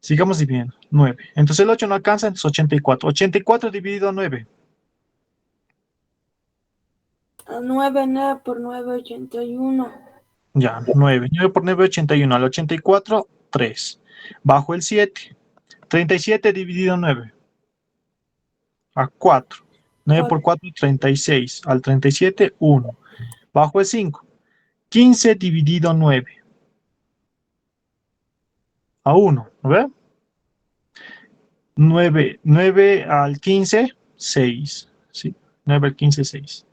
A: Sigamos dividiendo. 9. Entonces el 8 no alcanza, entonces 84. 84 dividido a 9.
G: A 9, 9 por 9, 81.
A: Ya, 9. 9 por 9, 81. Al 84, 3. Bajo el 7. 37 dividido a 9. A 4. 9 por 4, 36. Al 37, 1. Bajo el 5. 15 dividido a 9. A 1. ¿No ve? 9 al 15, 6. ¿Sí? 9 al 15, 6.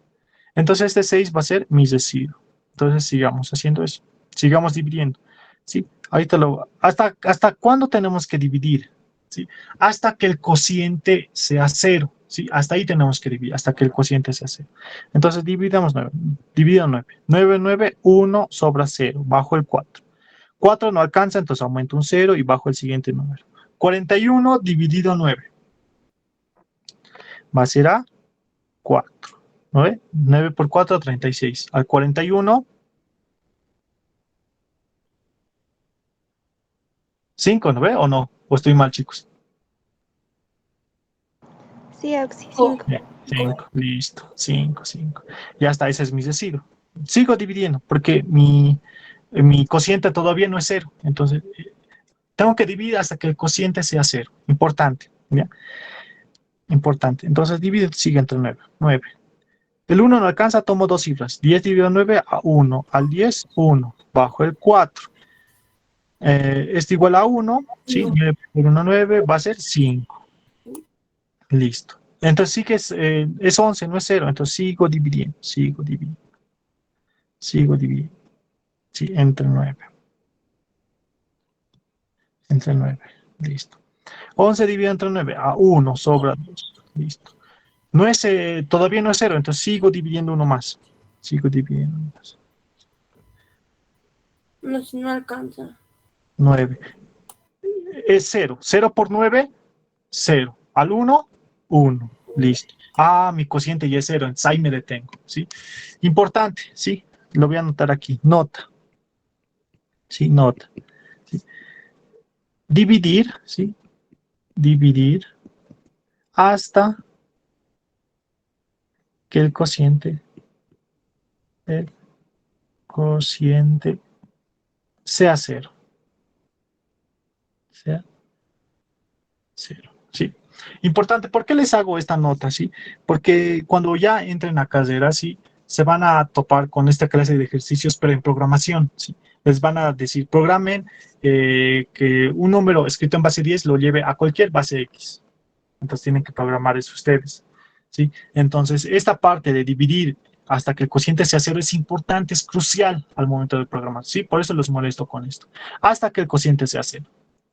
A: Entonces este 6 va a ser mi residuo. Entonces sigamos haciendo eso. Sigamos dividiendo. ¿Sí? Ahorita ¿hasta cuándo tenemos que dividir? ¿Sí? Hasta que el cociente sea 0. ¿Sí? Hasta ahí tenemos que dividir, hasta que el cociente sea 0. Entonces dividamos 9. Divido 9. 9, 9, 1 sobra 0. Bajo el 4. 4 no alcanza, entonces aumento un 0 y bajo el siguiente número. 41 dividido 9. Va a ser a 4. ¿No ve? 9 por 4, 36. Al 41, 5, ¿no ve? ¿O no? ¿O estoy mal, chicos?
C: Sí, Auxi, 5.
A: 5, listo. 5. Ya está, ese es mi residuo. Sigo dividiendo porque mi cociente todavía no es 0. Entonces, tengo que dividir hasta que el cociente sea 0. Importante. ¿Ya? Importante. Entonces, divide, sigue entre 9. 9. El 1 no alcanza, tomo dos cifras. 10 dividido 9 a 1. Al 10, 1. Bajo el 4. Esto igual a 1. ¿Sí? 9 por 1, 9. Va a ser 5. Listo. Entonces sí que es 11, no es 0. Entonces sigo dividiendo. Sí, entre 9. Entre 9. Listo. 11 dividido entre 9. A 1 sobra 2. Listo. No es, todavía no es 0. Entonces sigo dividiendo uno más. Sigo dividiendo uno más.
G: No, si no alcanza.
A: 9. Es 0. 0 por 9, 0. Al 1, 1. Listo. Ah, mi cociente ya es 0. Entonces ahí me detengo. ¿Sí? Importante. ¿Sí? Lo voy a anotar aquí. Nota. ¿Sí? Nota. ¿Sí? Dividir. ¿Sí? Dividir hasta que el cociente sea 0. Sea 0. ¿Sí? Importante, ¿por qué les hago esta nota? ¿Sí? Porque cuando ya entren a carrera, ¿sí? Se van a topar con esta clase de ejercicios, pero en programación. ¿Sí? Les van a decir, programen que un número escrito en base 10 lo lleve a cualquier base X. Entonces tienen que programar eso ustedes. ¿Sí? Entonces, esta parte de dividir hasta que el cociente sea 0 es importante, es crucial al momento de programar. ¿Sí? Por eso los molesto con esto. Hasta que el cociente sea 0.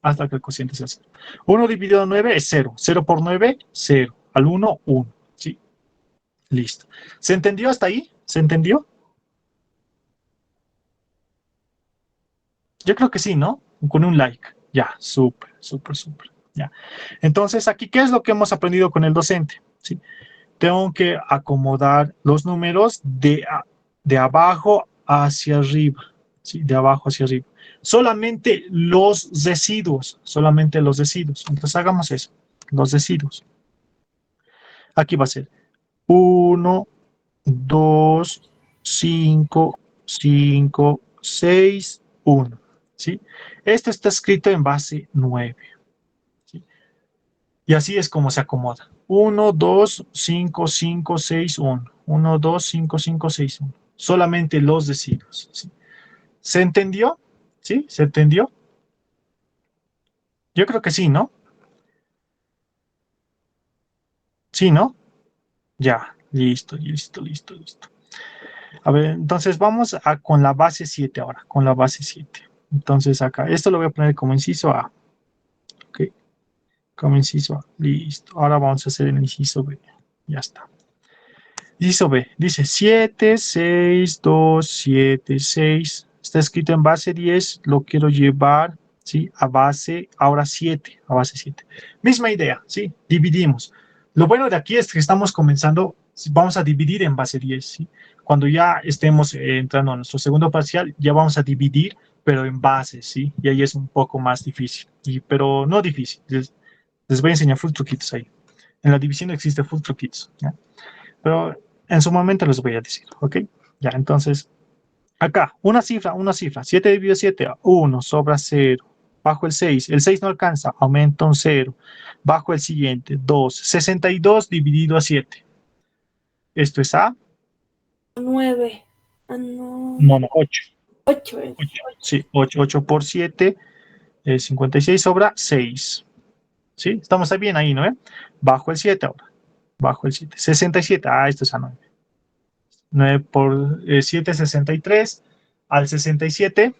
A: Hasta que el cociente sea 0. 1 dividido 9 es 0. 0 por 9, 0. Al 1, 1. ¿Sí? Listo. ¿Se entendió hasta ahí? ¿Se entendió? Yo creo que sí, ¿no? Con un like. Ya, súper. Ya. Entonces, aquí, ¿qué es lo que hemos aprendido con el docente? ¿Sí? Tengo que acomodar los números de abajo hacia arriba. ¿Sí? De abajo hacia arriba. Solamente los residuos. Entonces, hagamos eso. Los residuos. Aquí va a ser 1, 2, 5, 5, 6, 1. ¿Sí? Esto está escrito en base 9. ¿Sí? Y así es como se acomoda. 1, 2, 5, 5, 6, 1. 1, 2, 5, 5, 6, 1. Solamente los residuos. ¿Sí? ¿Se entendió? ¿Sí? ¿Se entendió? Yo creo que sí, ¿no? Sí, ¿no? Ya, listo. A ver, entonces vamos con la base 7 ahora, con la base 7. Entonces acá, esto lo voy a poner como inciso A. Ok, como inciso A. Listo. Ahora vamos a hacer el inciso B. Ya está. Inciso B. Dice 7, 6, 2, 7, 6. Está escrito en base 10. Lo quiero llevar, ¿sí? A base, ahora 7. A base 7. Misma idea, ¿sí? Dividimos. Lo bueno de aquí es que estamos comenzando, vamos a dividir en base 10, ¿sí? Cuando ya estemos entrando a nuestro segundo parcial, ya vamos a dividir, pero en bases, ¿sí? Y ahí es un poco más difícil, pero no difícil. Les voy a enseñar full truquitos ahí. En la división existe full truquitos, ¿ya? Pero en su momento les voy a decir, ¿ok? Ya, entonces, acá, una cifra. 7 dividido 7, 1, sobra 0. Bajo el 6 no alcanza, aumenta un 0. Bajo el siguiente, 2. 62 dividido a 7. Esto es A.
G: 9. Ah, no.
A: No, 8.
G: 8 es.
A: 8. Sí, 8 por 7, 56 sobra 6. ¿Sí? Estamos bien ahí, ¿no? Bajo el 7 ahora. Bajo el 7. 67. Ah, esto es A 9. 9 por 7, 63. Al 67.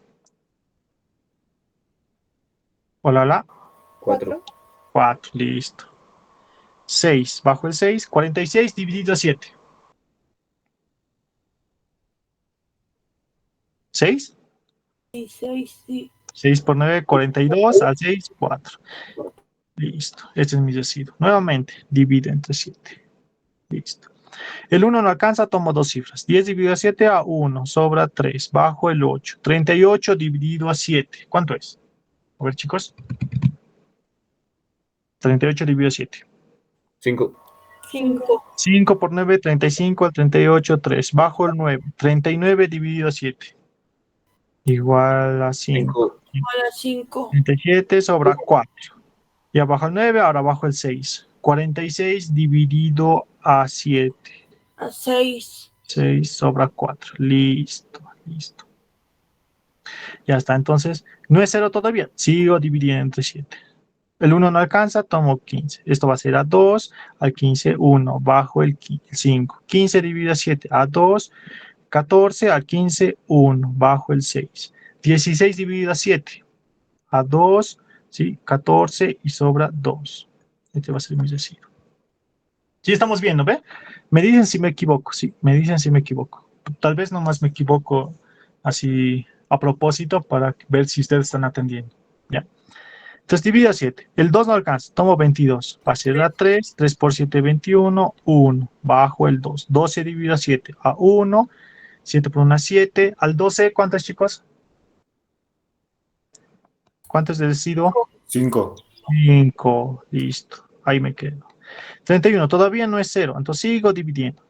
A: Hola.
F: 4.
A: 4. Listo. 6. Bajo el 6. 46 dividido a 7. 6.
G: 6, sí.
A: 6 por 9, 42. Al 6, 4. Listo. Este es mi residuo. Nuevamente, divido entre 7. Listo. El 1 no alcanza, tomo dos cifras. 10 dividido a 7 a 1. Sobra 3. Bajo el 8. 38 dividido a 7. ¿Cuánto es? A ver, chicos. 38 dividido a 7.
F: 5.
G: 5.
A: 5 por 9, 35 al 38, 3. Bajo el 9. 39 dividido a 7. Igual a 5.
F: 5.
G: Ahora 5.
A: 37 sobra 4. Y abajo el 9, ahora abajo el 6. 46 dividido a 7.
G: A 6.
A: 6 sobra 4. Listo. Ya está. Entonces, no es 0 todavía. Sigo dividiendo entre 7. El 1 no alcanza, tomo 15. Esto va a ser a 2, al 15, 1, bajo el 5. 15 dividido a 7, a 2, 14, al 15, 1, bajo el 6. 16 dividido a 7, a 2, ¿sí? 14 y sobra 2. Este va a ser mi residuo. Sí, estamos viendo, ¿ve? Me dicen si me equivoco, sí, me dicen si me equivoco. Tal vez nomás me equivoco así a propósito para ver si ustedes están atendiendo, ¿ya? Entonces divido a 7. El 2 no alcanza, tomo 22. Va a ser a 3, 3 por 7, 21, 1, bajo el 2. 12 dividido a 7, a 1, 7 por 1, 7. Al 12, ¿cuántos, chicos? ¿Cuántos de residuo?
H: 5.
A: 5, listo, ahí me quedo. 31, todavía no es 0, entonces sigo dividiendo.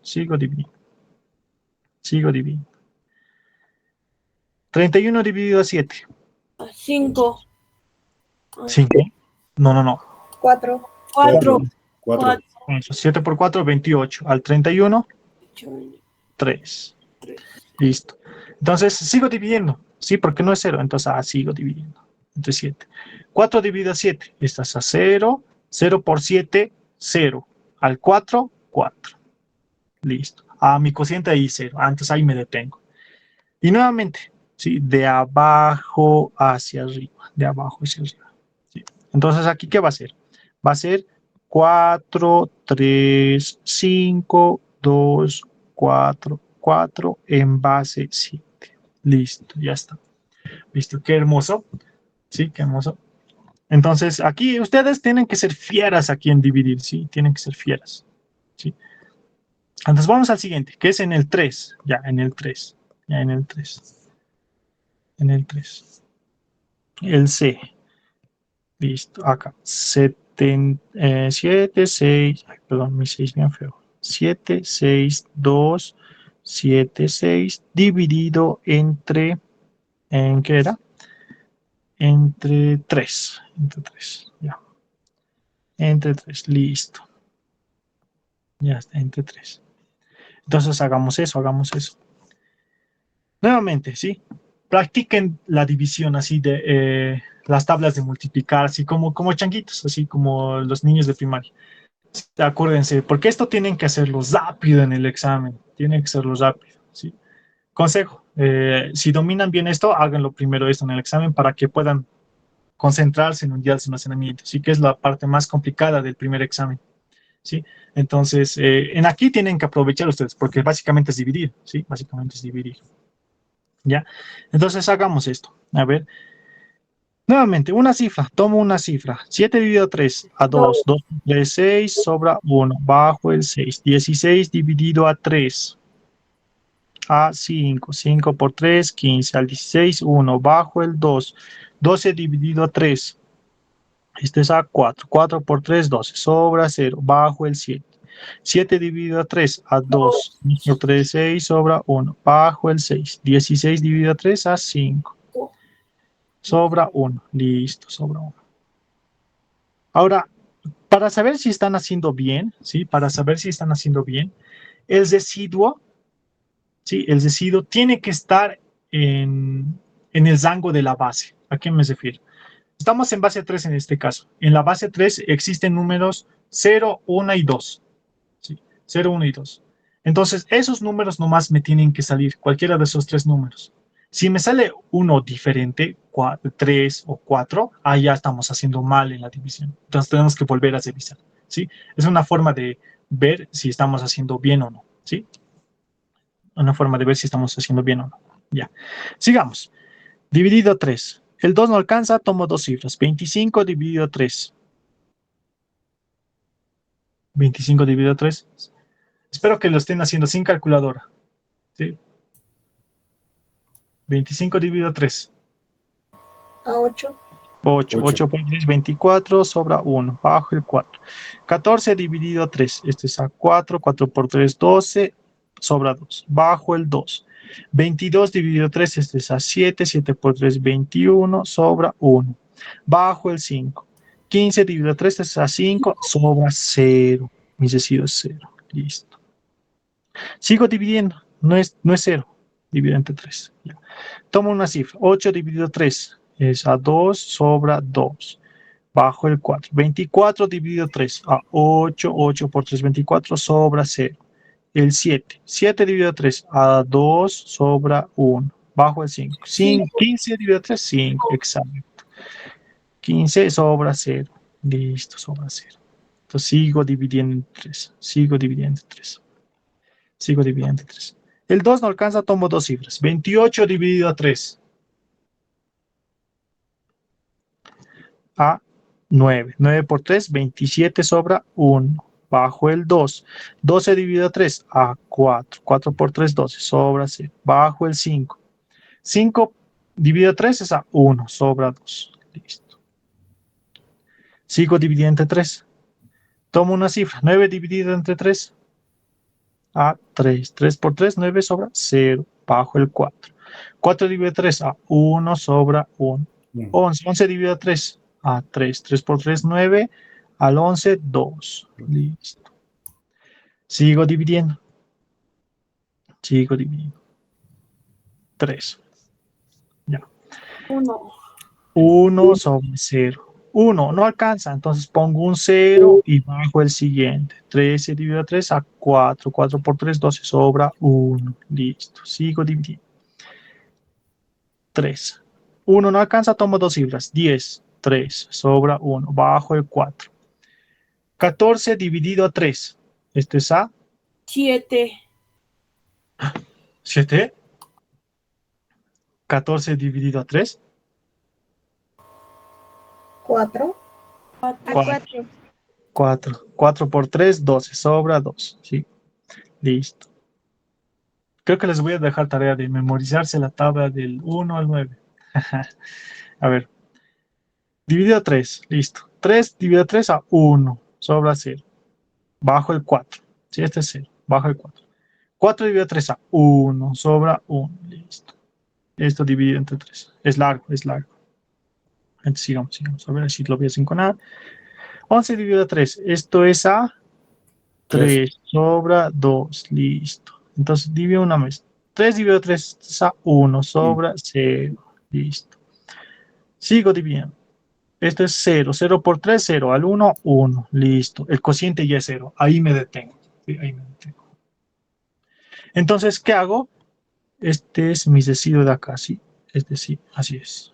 A: 31 dividido a 7.
G: 5.
A: 5. No.
C: 4.
G: 4.
H: 4.
A: 7 por 4, 28. Al 31, 3. Listo. Entonces sigo dividiendo. Sí, porque no es 0. Entonces sigo dividiendo. Entre 7. 4 dividido a 7. Estás a 0. 0 por 7, 0. Al 4, 4. Listo. Mi cociente ahí 0. Entonces ahí me detengo. Y nuevamente, ¿sí? De abajo hacia arriba. De abajo hacia arriba. ¿Sí? Entonces aquí, ¿qué va a ser? Va a ser 4, 3, 5, 2, 4, 4 en base 7. Listo, ya está. ¿Listo? Qué hermoso. Sí, qué hermoso. Entonces, aquí ustedes tienen que ser fieras aquí en dividir, ¿sí? Tienen que ser fieras, ¿sí? Entonces, vamos al siguiente, que es en el 3. Ya, en el 3. Ya, en el 3. En el 3. El C. Listo, acá. 7, 6. Ay, perdón, mi 6 bien feo. 7, 6, 2, 7, 6, dividido entre, ¿en qué era? Entre 3, ya. Entre 3, listo. Ya está, entre 3. Entonces hagamos eso. Nuevamente, ¿sí? Practiquen la división así de las tablas de multiplicar, así como changuitos, así como los niños de primaria. Acuérdense, porque esto tienen que hacerlo rápido en el examen. Tienen que hacerlo rápido, ¿sí? Consejo, si dominan bien esto, háganlo primero esto en el examen para que puedan concentrarse en un día de almacenamiento, ¿sí? Que es la parte más complicada del primer examen, ¿sí? Entonces, en aquí tienen que aprovechar ustedes, porque básicamente es dividir, ¿sí? Básicamente es dividir, ¿ya? Entonces, hagamos esto. A ver, nuevamente, una cifra, tomo una cifra. 7 dividido a 3, a 2, 2 por 3, 6, sobra 1, bajo el 6. 16 dividido a 3, a 5, 5 por 3, 15, al 16, 1, bajo el 2, 12 dividido a 3, este es a 4, 4 por 3, 12, sobra 0, bajo el 7, 7 dividido a 3, a 2, 2 por 3, 6, sobra 1, bajo el 6, 16 dividido a 3, a 5, sobra 1, listo, sobra 1. Ahora, para saber si están haciendo bien, ¿sí? Para saber si están haciendo bien, el residuo, ¿sí? El residuo tiene que estar en el rango de la base. ¿A qué me refiero? Estamos en base 3 en este caso. En la base 3 existen números 0, 1 y 2. ¿Sí? 0, 1 y 2. Entonces, esos números nomás me tienen que salir, cualquiera de esos tres números. Si me sale uno diferente, 3 o 4, ya estamos haciendo mal en la división. Entonces, tenemos que volver a revisar, ¿sí? Es una forma de ver si estamos haciendo bien o no, ¿sí? Una forma de ver si estamos haciendo bien o no. Ya. Sigamos. Dividido a 3. El 2 no alcanza, tomo dos cifras. 25 dividido a 3. 25 dividido a 3. Espero que lo estén haciendo sin calculadora. ¿Sí? 25 dividido a 3.
C: A 8.
A: 8. 8 por 3, 24, sobra 1, bajo el 4. 14 dividido a 3. Este es a 4, 4 por 3, 12, sobra 2, bajo el 2. 22 dividido a 3, este es a 7, 7 por 3, 21, sobra 1, bajo el 5. 15 dividido a 3, este es a 5, sobra 0. Mi residuo es 0. Listo. Sigo dividiendo, no es 0. Divido entre 3. Tomo una cifra. 8 dividido a 3 es a 2, sobra 2. bajo el 4. 24 dividido 3 a 8, 8 por 3, 24, sobra 0. El 7, 7 dividido 3 a 2, sobra 1, bajo el 5. 15 dividido 3, 5, exacto. 15 sobra 0, listo, sobra 0. Entonces sigo dividiendo en 3, sigo dividiendo en 3, sigo dividiendo en 3. El 2 no alcanza, tomo dos cifras. 28 dividido a 3 a 9. 9 por 3, 27 sobra 1. Bajo el 2. 12 dividido a 3 a 4. 4 por 3, 12. Sobra 0. Bajo el 5. 5 dividido a 3 es a 1. Sobra 2. Listo. Sigo dividiendo entre 3. Tomo una cifra. 9 dividido entre 3 a 3. 3 por 3, 9 sobra 0. Bajo el 4. 4 dividido a 3 a 1. Sobra 1. 11. 11 dividido a 3 a 3. 3 por 3, 9. Al 11, 2. Listo. Sigo dividiendo. Sigo dividiendo. 3. Ya.
G: 1.
A: 1 sobre 0. 1 no alcanza, entonces pongo un 0 y bajo el siguiente. 13 dividido a 3 a 4. 4 por 3, 12. Sobra 1. Listo. Sigo dividiendo. 3. 1 no alcanza, tomo dos cifras. 10. 3. Sobra 1. Bajo el 4. 14 dividido a 3. Esto es a
G: 7.
A: 7. 14 dividido a 3.
C: 4.
A: 4. 4. 4 por 3, 12. Sobra 2. Sí. Listo. Creo que les voy a dejar tarea de memorizarse la tabla del 1 al 9. A ver. Dividido a 3. Listo. 3 dividido a 3 a 1. Sobra 0. Bajo el 4. Sí, este es 0. Bajo el 4. 4 dividido a 3 a 1. Sobra 1. Listo. Esto dividido entre 3. Es largo, es largo. Entonces sigamos. A ver si lo voy a sincronar. 11 dividido a 3. Esto es a 3. Sobra 2. Listo. Entonces divide una vez. 3 dividido a 3 es a 1. Sobra 0. Listo. Sigo dividiendo. Esto es 0. 0 por 3, 0. Al 1, 1. Listo. El cociente ya es 0. Ahí me detengo. Sí, ahí me detengo. Entonces, ¿qué hago? Este es mi decido de acá, ¿sí? Es decir, así es.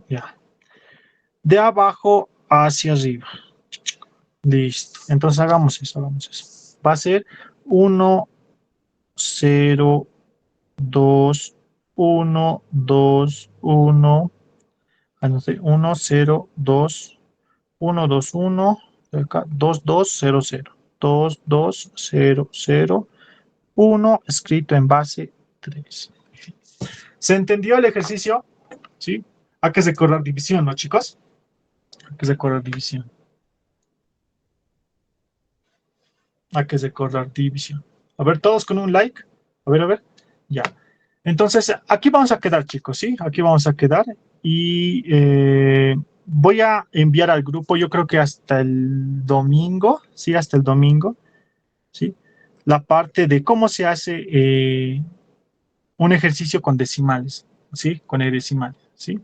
A: Ya. De abajo hacia arriba. Listo. Entonces hagamos eso. Va a ser 1, 0, 2, 1, 2, 1. No sé, 1, 0, 2, 1, 2, 1. Acá, 2, 2, 0, 0. 2, 2, 0, 0. 1 escrito en base 3. ¿Se entendió el ejercicio? ¿Sí? Hay que recordar división, ¿no, chicos? Hay que recordar división. Hay que recordar división. A ver, todos con un like. A ver. Ya. Entonces, aquí vamos a quedar, chicos, ¿sí? Aquí vamos a quedar. Y voy a enviar al grupo, yo creo que hasta el domingo, ¿sí? Hasta el domingo, ¿sí? La parte de cómo se hace un ejercicio con decimales, ¿sí? Con el decimal, ¿sí?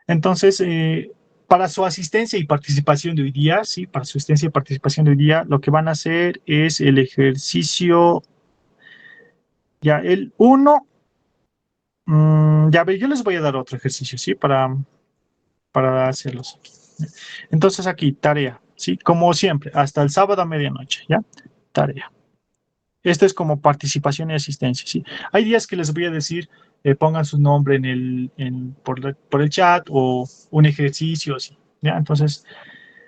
A: Entonces, para su asistencia y participación de hoy día, ¿sí? Para su asistencia y participación de hoy día, lo que van a hacer es el ejercicio, ya, el 1, ya ve, yo les voy a dar otro ejercicio, ¿sí? Para hacerlos. Entonces aquí, tarea, ¿sí? Como siempre, hasta el sábado a medianoche, ¿ya? Tarea. Esto es como participación y asistencia, ¿sí? Hay días que les voy a decir, pongan su nombre por el chat o un ejercicio, ¿sí? ¿Ya? Entonces,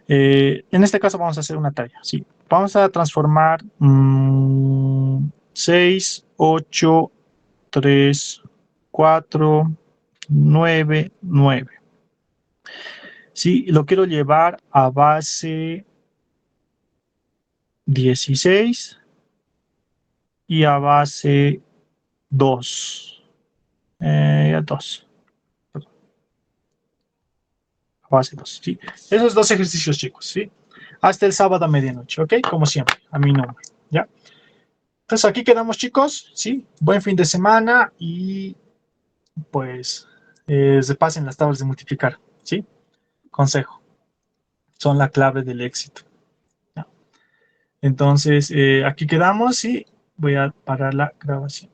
A: en este caso vamos a hacer una tarea, ¿sí? Vamos a transformar 6, 8, 3, 4, 9, 9. Sí, lo quiero llevar a base 16 y a base 2. 2. A base 2, ¿sí? Esos dos ejercicios, chicos, ¿sí? Hasta el sábado a medianoche, ¿ok? Como siempre, a mi nombre, ¿ya? Entonces aquí quedamos, chicos, ¿sí? Buen fin de semana y pues repasen las tablas de multiplicar, ¿sí? Consejo. son la clave del éxito. ¿Ya? Entonces, aquí quedamos y voy a parar la grabación.